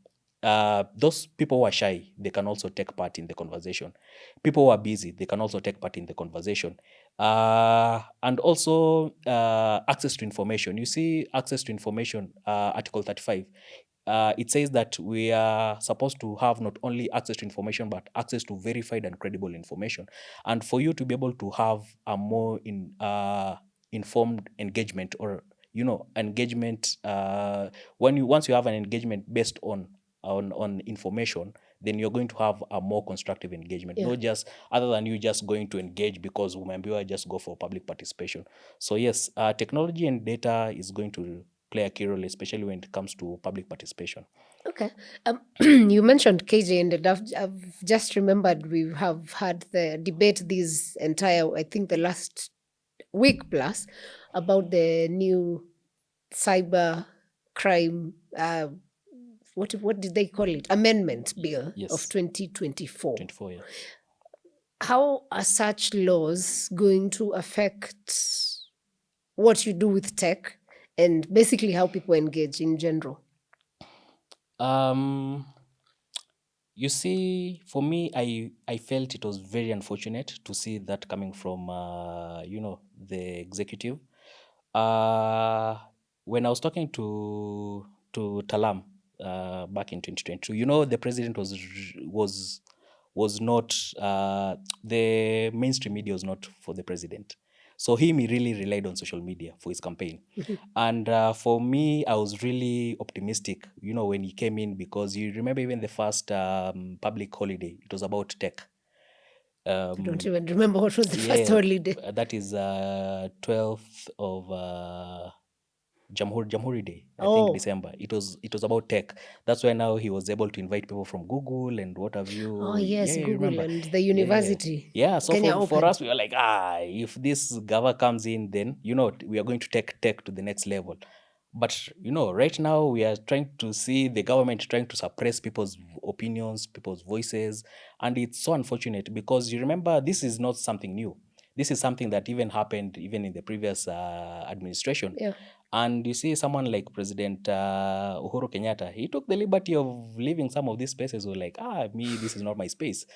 those people who are shy, they can also take part in the conversation. People who are busy, they can also take part in the conversation. And also access to information. You see, access to information, Article 35, it says that we are supposed to have not only access to information, but access to verified and credible information. And for you to be able to have a more informed engagement, or engagement, once you have an engagement based on information, then you're going to have a more constructive engagement. Not just other than you just going to engage because umeambiwa just go for public participation. So yes, technology and data is going to play a key role, especially when it comes to public participation. Okay. You mentioned KJ, and I've just remembered we have had the debate this entire, I think the last week plus, about the new cybercrime, what did they call it? Amendment bill of 2024. 24, yeah. How are such laws going to affect what you do with tech and basically how people engage in general? You see, for me, I felt it was very unfortunate to see that coming from, the executive. When I was talking to Talam back in 2022, the president was not, the mainstream media was not for the president. So he really relied on social media for his campaign. And for me, I was really optimistic, when he came in, because you remember even the first public holiday, it was about tech. I don't even remember what was the first Yeah, holiday. that is 12th of Jamhuri Day, I think December. It was about tech. That's why now he was able to invite people from Google and what have you. Oh yes, Yeah, Google remember. and the Yeah. university. Yeah, so Kenya for Open. us, we were like, if this Gava comes in, then, we are going to take tech to the next level. But, right now we are trying to see the government trying to suppress people's opinions, people's voices. And it's so unfortunate because you remember, this is not something new. This is something that even happened even in the previous administration. Yeah. And you see someone like President Uhuru Kenyatta, he took the liberty of leaving some of these spaces. Were like, me, this is not my space.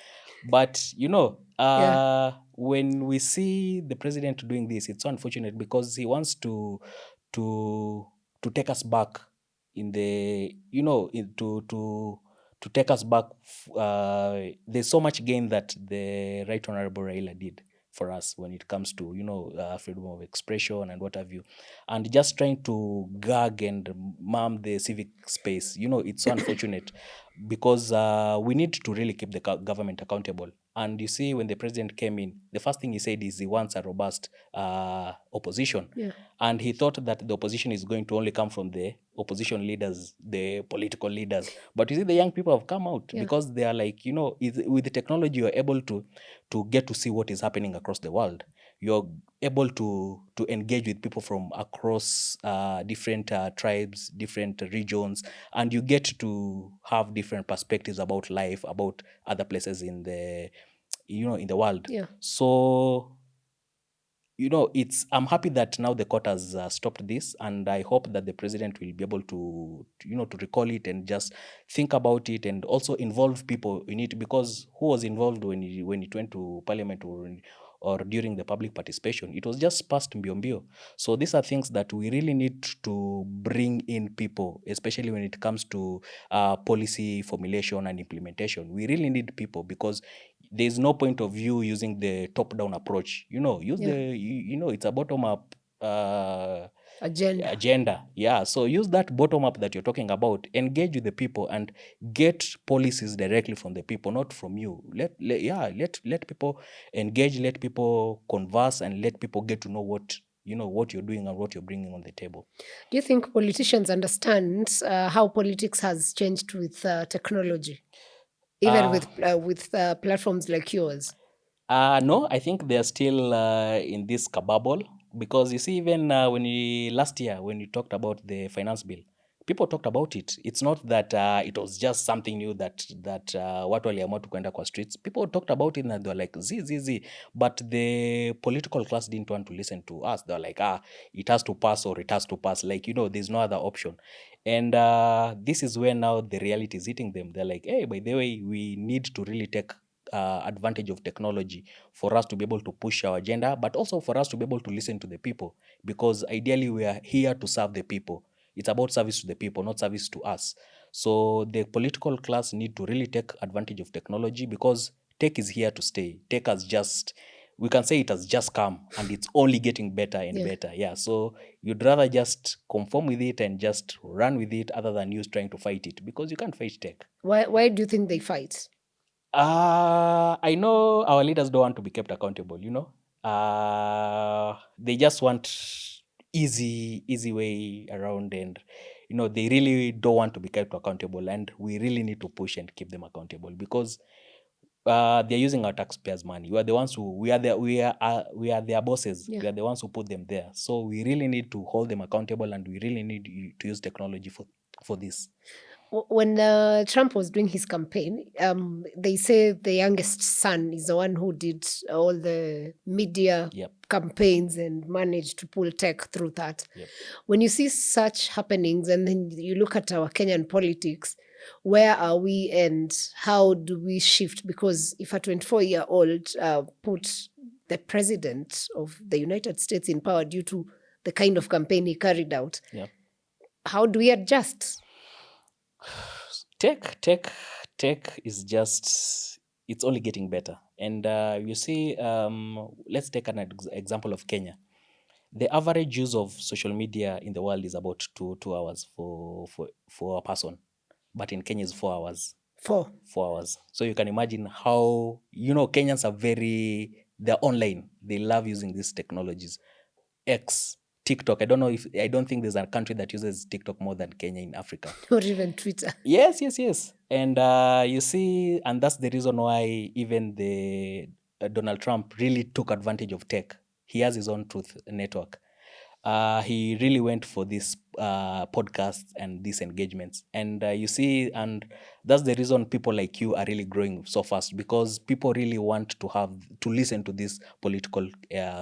But, when we see the president doing this, it's so unfortunate because he wants to take us back in the, to take us back. There's so much gain that the Right Honorable Raila did for us when it comes to, freedom of expression and what have you. And just trying to gag and mom the civic space, it's so unfortunate because we need to really keep the government accountable. And you see, when the president came in, the first thing he said is he wants a robust opposition. Yeah. And he thought that the opposition is going to only come from the opposition leaders, the political leaders. But you see, the young people have come out because they are like, with the technology, you're able to get to see what is happening across the world. You're able to engage with people from across different tribes, different regions, and you get to have different perspectives about life, about other places in the, in the world. Yeah. So, I'm happy that now the court has stopped this, and I hope that the president will be able to recall it and just think about it and also involve people in it, because who was involved when it went to parliament or during the public participation? It was just passed mbio. So these are things that we really need to bring in people, especially when it comes to policy formulation and implementation. We really need people because there's no point of view using the top-down approach. Use it's a bottom-up agenda. Yeah, so use that bottom-up that you're talking about. Engage with the people and get policies directly from the people, not from you. Let people engage, let people converse, and let people get to know what you're doing and what you're bringing on the table. Do you think politicians understand how politics has changed with technology, even with platforms like yours? No, I think they're still in this kababble, because you see, even last year when you talked about the finance bill, people talked about it. It's not that it was just something new that watu waliamua tu kwenda kwa streets. People talked about it and they were like, z. But the political class didn't want to listen to us. They were like, it has to pass or it has to pass. Like, there's no other option. And this is where now the reality is hitting them. They're like, hey, by the way, we need to really take advantage of technology for us to be able to push our agenda, but also for us to be able to listen to the people, because ideally we are here to serve the people. It's about service to the people, not service to us. So the political class need to really take advantage of technology, because tech is here to stay. Tech has just, we can say it has just come, and it's only getting better and better. Yeah, so you'd rather just conform with it and just run with it, other than you trying to fight it, because you can't fight tech. Why do you think they fight? I know our leaders don't want to be kept accountable, they just want easy way around, and they really don't want to be kept accountable, and we really need to push and keep them accountable, because they're using our taxpayers' money. We are the ones who we are their bosses. We are the ones who put them there. So we really need to hold them accountable, and we really need to use technology for this. When Trump was doing his campaign, they say the youngest son is the one who did all the media campaigns and managed to pull tech through that. When you see such happenings and then you look at our Kenyan politics, where are we and how do we shift? Because if a 24-year-old put the president of the United States in power due to the kind of campaign he carried out, how do we adjust? Tech is just, it's only getting better. And you see, let's take an example of Kenya. The average use of social media in the world is about two hours for a person, but in Kenya is 4 hours. 4 hours. So you can imagine how, Kenyans are they're online. They love using these technologies. X, TikTok. I don't think there's a country that uses TikTok more than Kenya in Africa. or even Twitter. Yes. And you see, and that's the reason why even the Donald Trump really took advantage of tech. He has his own truth network. He really went for these podcasts and these engagements. And you see, and that's the reason people like you are really growing so fast, because people really want to listen to these political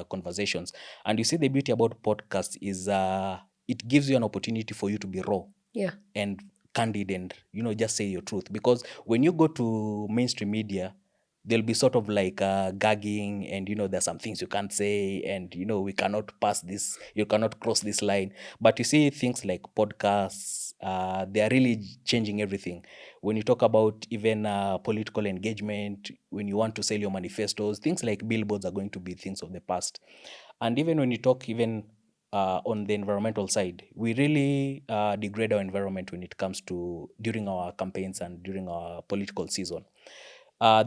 conversations. And you see, the beauty about podcasts is it gives you an opportunity for you to be raw. Yeah. And candid and, just say your truth. Because when you go to mainstream media, there'll be sort of like gagging and, there's some things you can't say and, we cannot pass this, you cannot cross this line. But you see things like podcasts, they are really changing everything. When you talk about even political engagement, when you want to sell your manifestos, things like billboards are going to be things of the past. And even when you talk even on the environmental side, we really degrade our environment when it comes to during our campaigns and during our political season.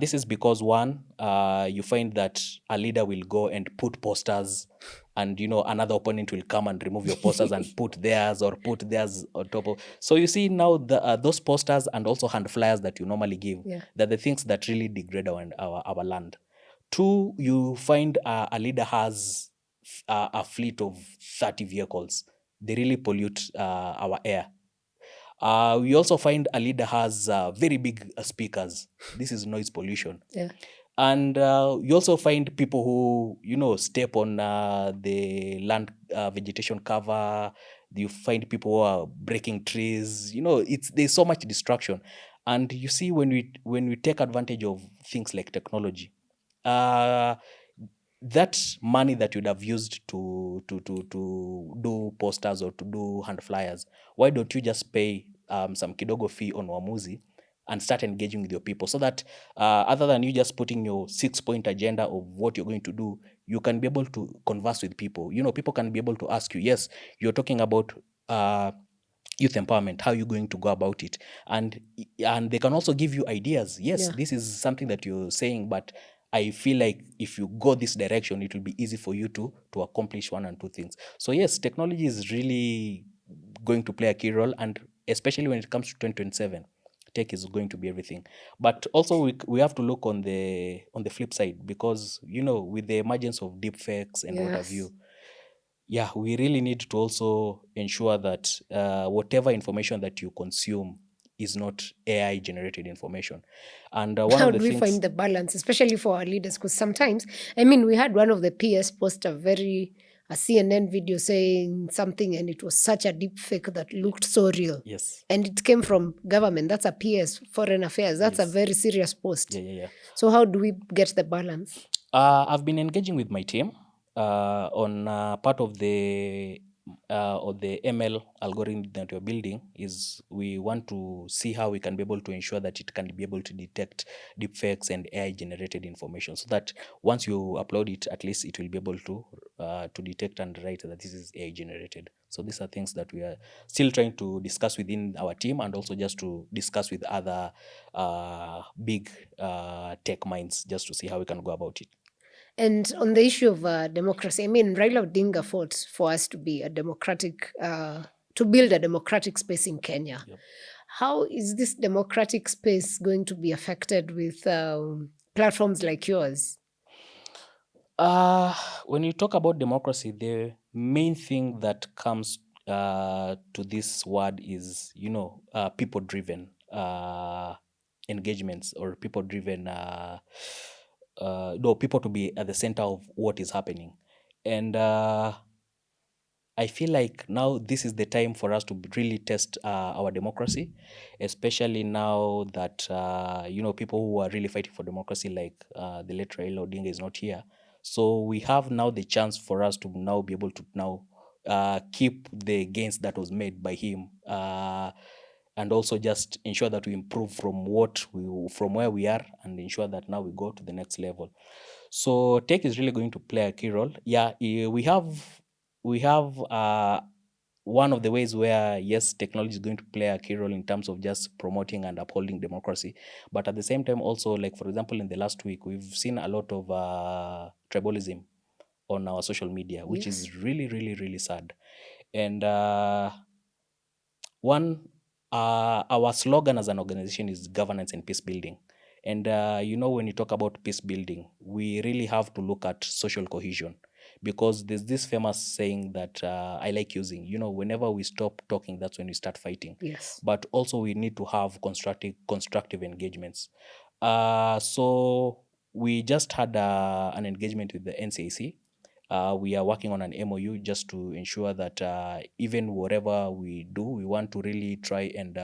This is because one, you find that a leader will go and put posters, and another opponent will come and remove your posters and put theirs on top of. So you see now those posters and also hand flyers that you normally give, they're the things that really degrade our land. Two, you find a leader has a fleet of 30 vehicles. They really pollute our air. We also find a leader has very big speakers. This is noise pollution. Yeah. And you also find people who, step on the land vegetation cover. You find people who are breaking trees. There's so much distraction. And you see, when we take advantage of things like technology, that money that you'd have used to do posters or to do hand flyers, why don't you just pay some kidogo fee on Uamuzi and start engaging with your people, so that other than you just putting your 6-point agenda of what you're going to do, you can be able to converse with people. People can be able to ask you, yes, you're talking about youth empowerment, how are you going to go about it? And they can also give you ideas. Yes, this is something that you're saying, but I feel like if you go this direction, it will be easy for you to accomplish one and two things. So yes, technology is really going to play a key role, and especially when it comes to 2027, tech is going to be everything. But also we have to look on the flip side, because with the emergence of deepfakes and what have you, we really need to also ensure that whatever information that you consume is not AI generated information. And one How of the do we things, find the balance, especially for our leaders? Because sometimes, we had one of the PS post a CNN video saying something, and it was such a deep fake that looked so real. yes, And it came from government. That's a PS, Foreign Affairs. That's a Yes. very serious post. yeah. So how do we get the balance? I've been engaging with my team on part of the ML algorithm that we're building. Is we want to see how we can be able to ensure that it can be able to detect deepfakes and AI generated information, so that once you upload it, at least it will be able to detect and write that this is AI generated. So these are things that we are still trying to discuss within our team, and also just to discuss with other big tech minds, just to see how we can go about it. And on the issue of democracy, Raila Odinga fought for us to be a democratic, to build a democratic space in Kenya. Yep. How is this democratic space going to be affected with platforms like yours? When you talk about democracy, the main thing that comes to this word is, people-driven engagements, or people-driven, people to be at the center of what is happening. And I feel like now this is the time for us to really test our democracy, especially now that, people who are really fighting for democracy, like the late Raila Odinga, is not here. So we have now the chance for us to now be able to now keep the gains that was made by him. and also just ensure that we improve from where we are, and ensure that now we go to the next level. So tech is really going to play a key role. Yeah, we have one of the ways where, yes, technology is going to play a key role in terms of just promoting and upholding democracy. But at the same time also, like for example, in the last week, we've seen a lot of tribalism on our social media, which is really, really, really sad. And our slogan as an organization is governance and peace building. And when you talk about peace building, we really have to look at social cohesion, because there's this famous saying that I like using, whenever we stop talking, that's when we start fighting. Yes. But also we need to have constructive engagements. So we just had an engagement with the NCAC. We are working on an MOU just to ensure that even whatever we do, we want to really try and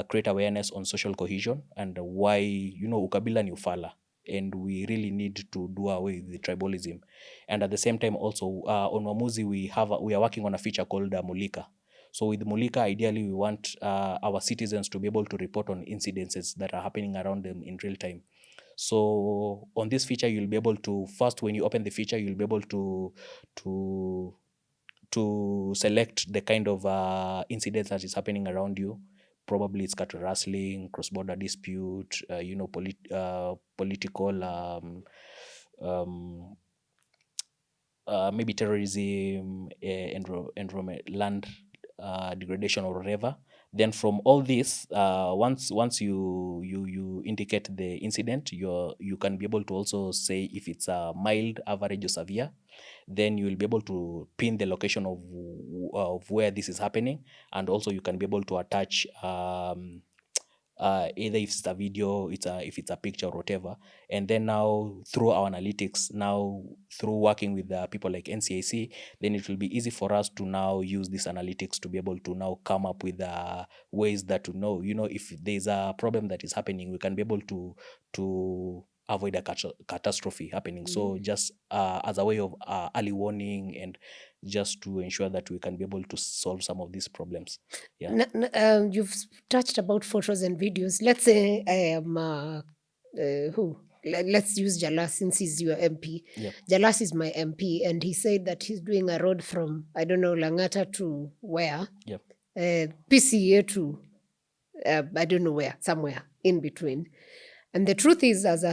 create awareness on social cohesion and why, ukabila ni ufala, and we really need to do away with the tribalism. And at the same time also, on Uamuzi, we are working on a feature called Maleka. So with Maleka, ideally we want our citizens to be able to report on incidences that are happening around them in real time. So on this feature, you'll be able to, first, when you open the feature, you'll be able to select the kind of incidents that is happening around you. Probably it's cattle rustling, cross-border dispute, political, maybe terrorism, environment, land degradation, or whatever. Then from all this, once you indicate the incident, you can be able to also say if it's a mild, average, or severe. Then you will be able to pin the location of where this is happening, and also you can be able to attach either if it's a video, if it's a picture or whatever. And then now through our analytics, now through working with people like NCAC, then it will be easy for us to now use this analytics to be able to now come up with ways that to know, if there's a problem that is happening, we can be able to avoid a catastrophe happening. So just as a way of early warning, and just to ensure that we can be able to solve some of these problems. Yeah. You've touched about photos and videos. Let's say I am let's use Jalas since he's your MP. Yep. Jalas is my MP, and he said that he's doing a road from, I don't know, Langata to where? Yep. PCA to I don't know where, somewhere in between. And the truth is, as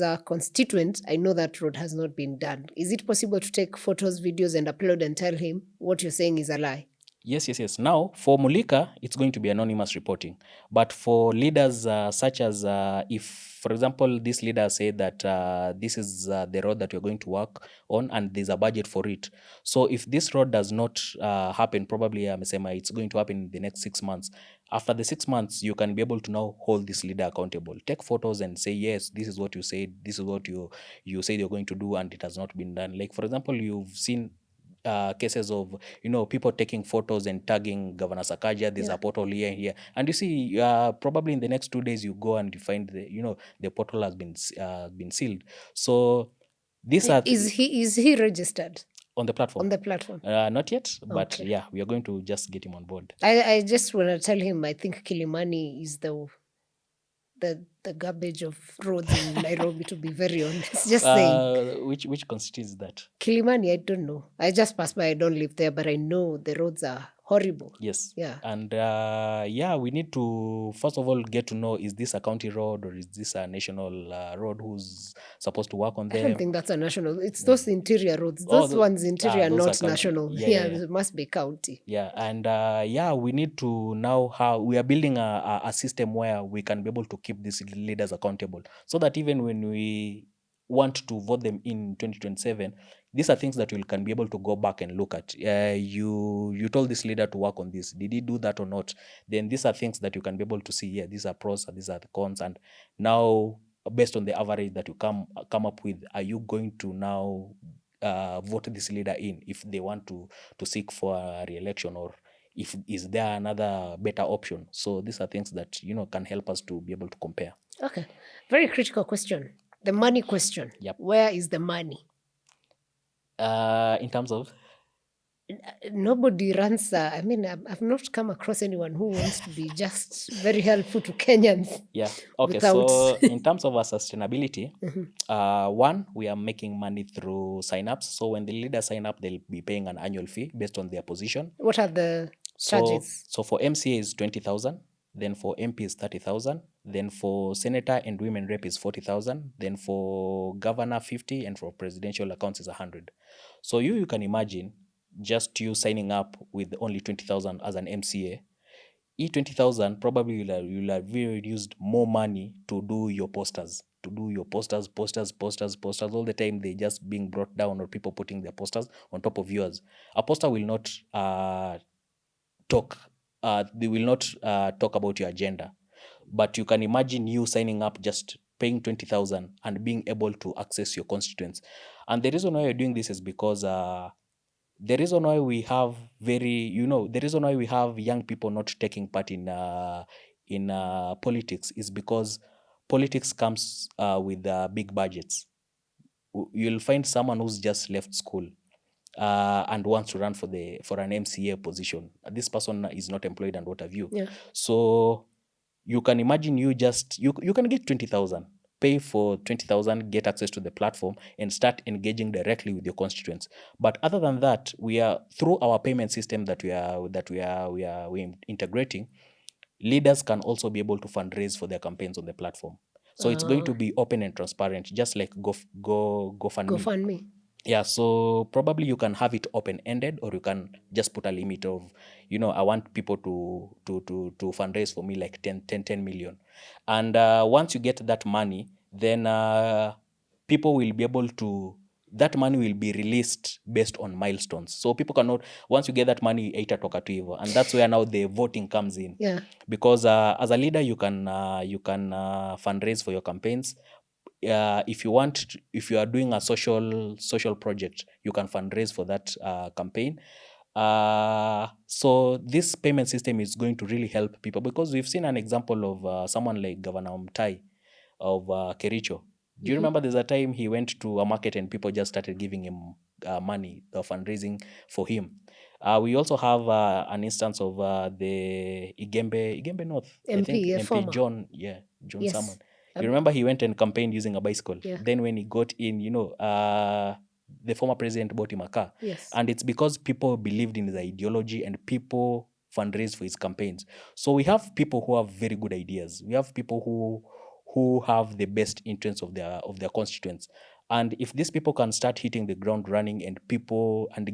a constituent, I know that road has not been done. Is it possible to take photos, videos, and upload and tell him what you're saying is a lie? Yes. Now, for Maleka, it's going to be anonymous reporting. But for leaders such as, if, for example, this leader said that this is the road that we're going to work on and there's a budget for it. So if this road does not happen, probably it's going to happen in the next 6 months. After the 6 months, you can be able to now hold this leader accountable. Take photos and say, yes, this is what you said, this is what you said you're going to do, and it has not been done. Like, for example, you've seen cases of people taking photos and tagging Governor Sakaja. There's a portal here, and you see probably in the next 2 days you go and you find the portal has been sealed. So these are is he registered on the platform? On the platform, not yet, but okay. Yeah, we are going to just get him on board. I just want to tell him I think Kilimani is the garbage of roads in Nairobi, to be very honest. Just saying. Which constitutes that? Kilimani, I don't know. I just pass by. I don't live there, but I know the roads are horrible. Yes. Yeah. And we need to first of all get to know, is this a county road or is this a national road? Who's supposed to work on them? I don't think that's a national. It's those interior roads. Those ones interior, not national. Yeah, it must be county. Yeah, and we need to now we are building a system where we can be able to keep these leaders accountable, so that even when we want to vote them in 2027, these are things that we can be able to go back and look at. You told this leader to work on this. Did he do that or not? Then these are things that you can be able to see. Yeah, these are pros and these are the cons. And now, based on the average that you come up with, are you going to now vote this leader in if they want to seek for a re-election, or is there another better option? So these are things that can help us to be able to compare. Okay, very critical question. The money question. Yep. Where is the money? In terms of? nobody runs. I mean, I've not come across anyone who wants to be just very helpful to Kenyans. Yeah. Okay. Without. So in terms of our sustainability, Mhm. one, we are making money through signups. So when the leaders sign up, they'll be paying an annual fee based on their position. What are the charges? So for MCA is 20,000, then for MP is 30,000, then for senator and women rep is 40,000, then for governor 50, and for presidential accounts is 100. So you can imagine just you signing up with only 20,000 as an MCA. 20,000 probably you'll have used more money to do your posters, posters all the time. They just being brought down, or people putting their posters on top of yours. A poster will not talk. They will not talk about your agenda, but you can imagine you signing up, just paying 20,000 and being able to access your constituents. And the reason why you're doing this is because the reason why we have the reason why we have young people not taking part in politics is because politics comes with big budgets. You'll find someone who's just left school and wants to run for an MCA position. This person is not employed and what have you. Yeah. So you can imagine you can get 20,000, pay for 20,000, get access to the platform, and start engaging directly with your constituents. But other than that, we are through our payment system that we're integrating. Leaders can also be able to fundraise for their campaigns on the platform. So it's going to be open and transparent, just like GoFundMe. GoFundMe. Yeah, so probably you can have it open-ended, or you can just put a limit of, I want people to fundraise for me like 10 million. And once you get that money, then people will be able to, that money will be released based on milestones. So people cannot, once you get that money, itatoka tu hivyo. And that's where now the voting comes in. Yeah. Because as a leader, you can fundraise for your campaigns. If you are doing a social project, you can fundraise for that campaign. So this payment system is going to really help people, because we've seen an example of someone like Governor Mtai of Kericho. Do you remember there's a time he went to a market and people just started giving him money, fundraising for him? We also have an instance of the Igembe North, I MP, think MP former. John Yes. Salmon. You remember he went and campaigned using a bicycle. Yeah. Then when he got in, the former president bought him a car. Yes. And it's because people believed in his ideology and people fundraised for his campaigns. So we have people who have very good ideas. We have people who have the best interests of their constituents. And if these people can start hitting the ground running, and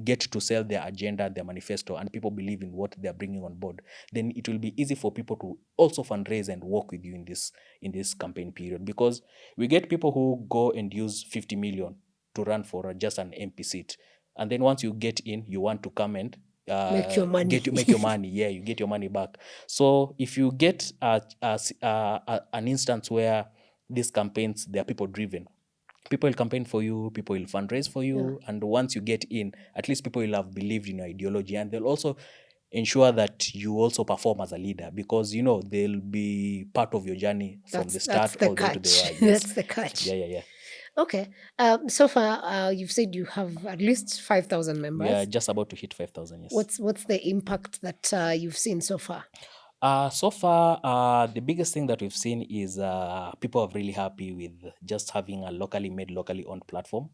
get to sell their agenda, their manifesto, and people believe in what they're bringing on board, then it will be easy for people to also fundraise and work with you in this campaign period. Because we get people who go and use 50 million to run for just an MP seat. And then once you get in, you want to come and make your money. make your money. Yeah, you get your money back. So if you get an instance where these campaigns, they are people driven, people will campaign for you, people will fundraise for you. Yeah. And once you get in, at least people will have believed in your ideology, and they'll also ensure that you also perform as a leader, because they'll be part of your journey from the start all the way to the end. Yes. That's the catch. Yeah. Okay. So far, you've said you have at least 5,000 members. We are just about to hit 5,000. Yes. What's the impact that you've seen so far? So far, the biggest thing that we've seen is people are really happy with just having a locally made, locally owned platform.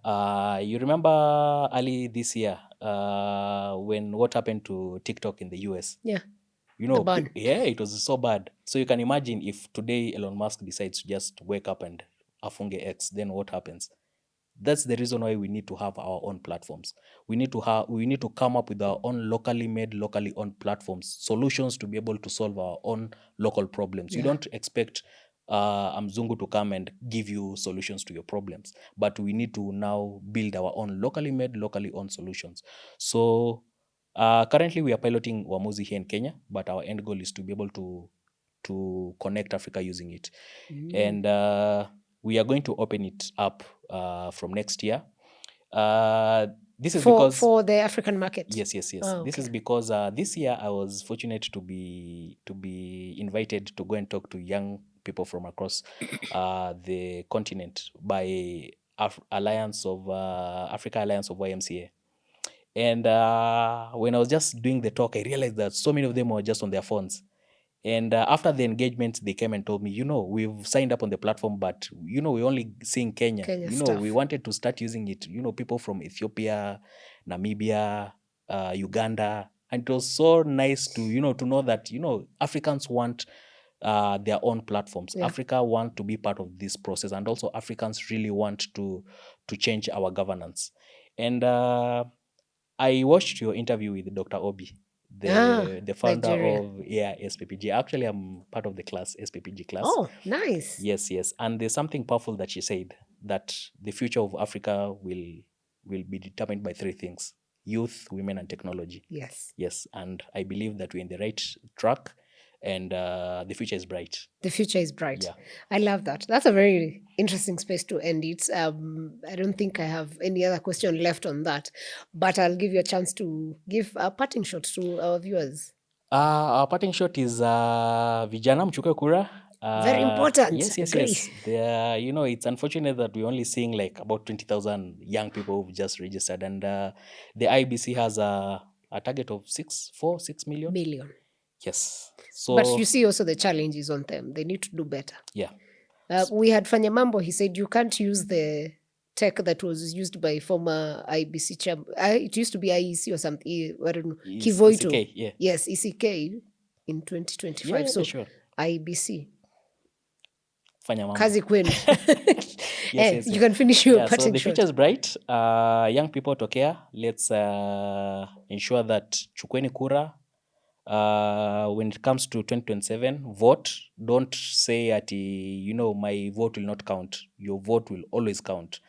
You remember early this year when what happened to TikTok in the US? Yeah. It was so bad. So you can imagine if today Elon Musk decides to just wake up and afunge X, then what happens? That's the reason why we need to have our own platforms. We need to come up with our own locally made, locally owned platforms, solutions to be able to solve our own local problems. Yeah. You don't expect Mzungu to come and give you solutions to your problems, but we need to now build our own locally made, locally owned solutions. So currently we are piloting Uamuzi here in Kenya, but our end goal is to be able to connect Africa using it. And we are going to open it up from next year. This is for the African market. Yes. Oh, okay. This is because this year I was fortunate to be invited to go and talk to young people from across the continent by Africa Alliance of YMCA. And when I was just doing the talk, I realized that so many of them were just on their phones. And after the engagement, they came and told me, we've signed up on the platform, but, we're only seeing Kenya. Kenya We stuff. wanted to start using it. People from Ethiopia, Namibia, Uganda. And it was so nice to, to know that, Africans want their own platforms. Yeah. Africa want to be part of this process. And also Africans really want to change our governance. And I watched your interview with Dr. Obi, the founder Nigeria. of SPPG. Actually, I'm part of the class, SPPG class. Oh, nice. Yes. And there's something powerful that she said, that the future of Africa will be determined by three things: youth, women, and technology. Yes. And I believe that we're in the right track, and the future is bright. The future is bright. Yeah. I love that. That's a very interesting space to end it. I don't think I have any other question left on that, but I'll give you a chance to give a parting shot to our viewers. Our parting shot is vijana mchukue kura. Very important. Yes. It's unfortunate that we're only seeing like about 20,000 young people who've just registered, and the IBC has a target of 6 million. Yes. So, but you see also the challenges on them. They need to do better. Yeah. We had Fanya Mambo. He said you can't use the tech that was used by former IBC chairman. It used to be IEC or something. I don't know. Kivoito. ECK, yeah. Yes, ECK in 2025. Yeah, so sure. IBC. Fanya Mambo. Kazi kwenu. Yes. You can finish your parting so the shot. future is bright. Young people tokea. Let's ensure that chukweni kura. When it comes to 2027, vote. Don't say that, my vote will not count. Your vote will always count.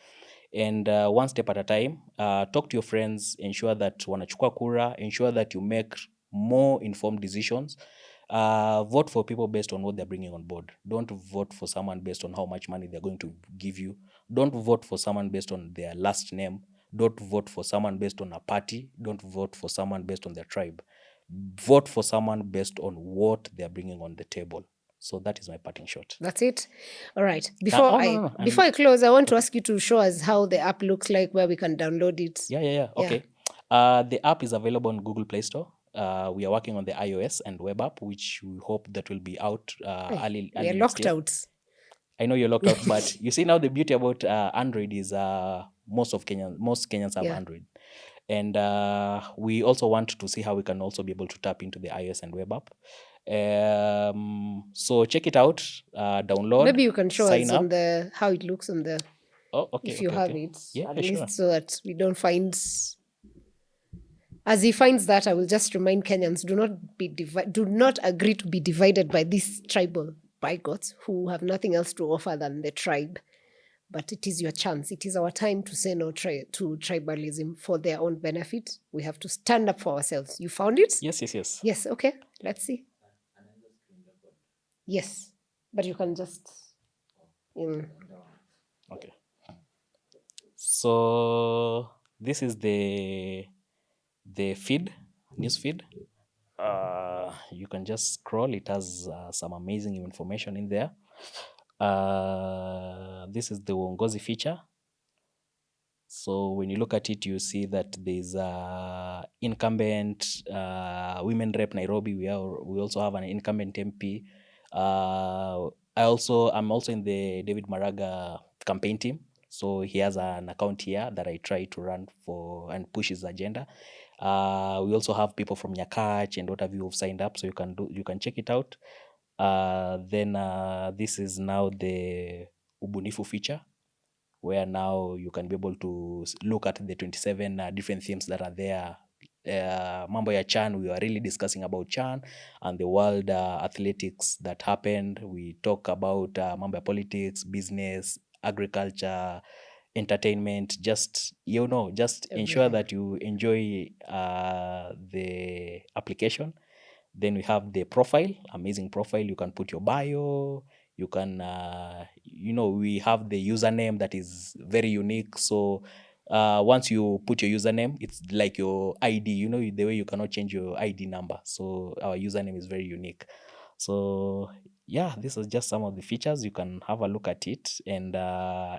And one step at a time, talk to your friends, ensure that wanachukua kura, ensure that you make more informed decisions. Vote for people based on what they're bringing on board. Don't vote for someone based on how much money they're going to give you. Don't vote for someone based on their last name. Don't vote for someone based on a party. Don't vote for someone based on their tribe. Vote for someone based on what they're bringing on the table. So that is my parting shot. That's it. All right. Before I close, I want to ask you to show us how the app looks like, where we can download it. Yeah. Okay. The app is available on Google Play Store. We are working on the iOS and web app, which we hope that will be out early. We are locked out. I know you're locked out, but you see now the beauty about Android is most Kenyans have Android. And we also want to see how we can also be able to tap into the iOS and web app. So check it out, download. Maybe you can show us on how it looks on the. Oh, okay. If you have it, yeah, at sure. least so that we don't find. As he finds that, I will just remind Kenyans: do not agree to be divided by these tribal bigots who have nothing else to offer than the tribe. But it is your chance. It is our time to say no to tribalism for their own benefit. We have to stand up for ourselves. You found it? Yes. Yes, okay. Let's see. Yes, but you can just... Okay. So this is the feed, news feed. You can just scroll. It has some amazing information in there. This is the Uongozi feature. So when you look at it, you see that there's incumbent women rep Nairobi. We also have an incumbent MP. I'm also in the David Maraga campaign team. So he has an account here that I try to run for and push his agenda. We also have people from Nyakach and what have you who've signed up, so you can check it out. Then this is now the Ubunifu feature, where now you can be able to look at the 27 different themes that are there. Mambo ya Chan, we were really discussing about Chan and the world athletics that happened. We talk about mambo ya politics, business, agriculture, entertainment, just ensure that you enjoy the application. Then we have the profile, amazing profile. You can put your bio. You can, we have the username that is very unique. So once you put your username, it's like your ID, the way you cannot change your ID number. So our username is very unique. So yeah, this is just some of the features. You can have a look at it and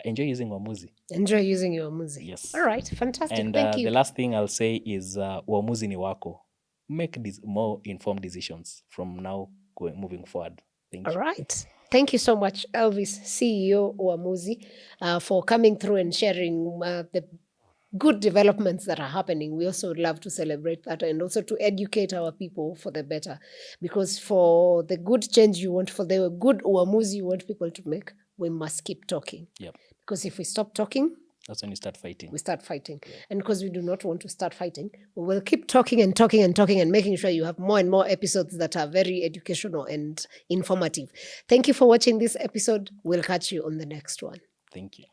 enjoy using Uamuzi. Enjoy using Uamuzi. Yes. All right, fantastic. And Thank you. the last thing I'll say is Uamuzi ni wako. Make more informed decisions from now moving forward. Thank you. All right. Thank you so much, Elvis, CEO Uamuzi, for coming through and sharing the good developments that are happening. We also would love to celebrate that and also to educate our people for the better. Because for the good change you want, for the good Uamuzi you want people to make, we must keep talking. Yep. Because if we stop talking, that's when you start fighting. We start fighting. Yeah. And because we do not want to start fighting, we will keep talking and talking and talking and making sure you have more and more episodes that are very educational and informative. Thank you for watching this episode. We'll catch you on the next one. Thank you.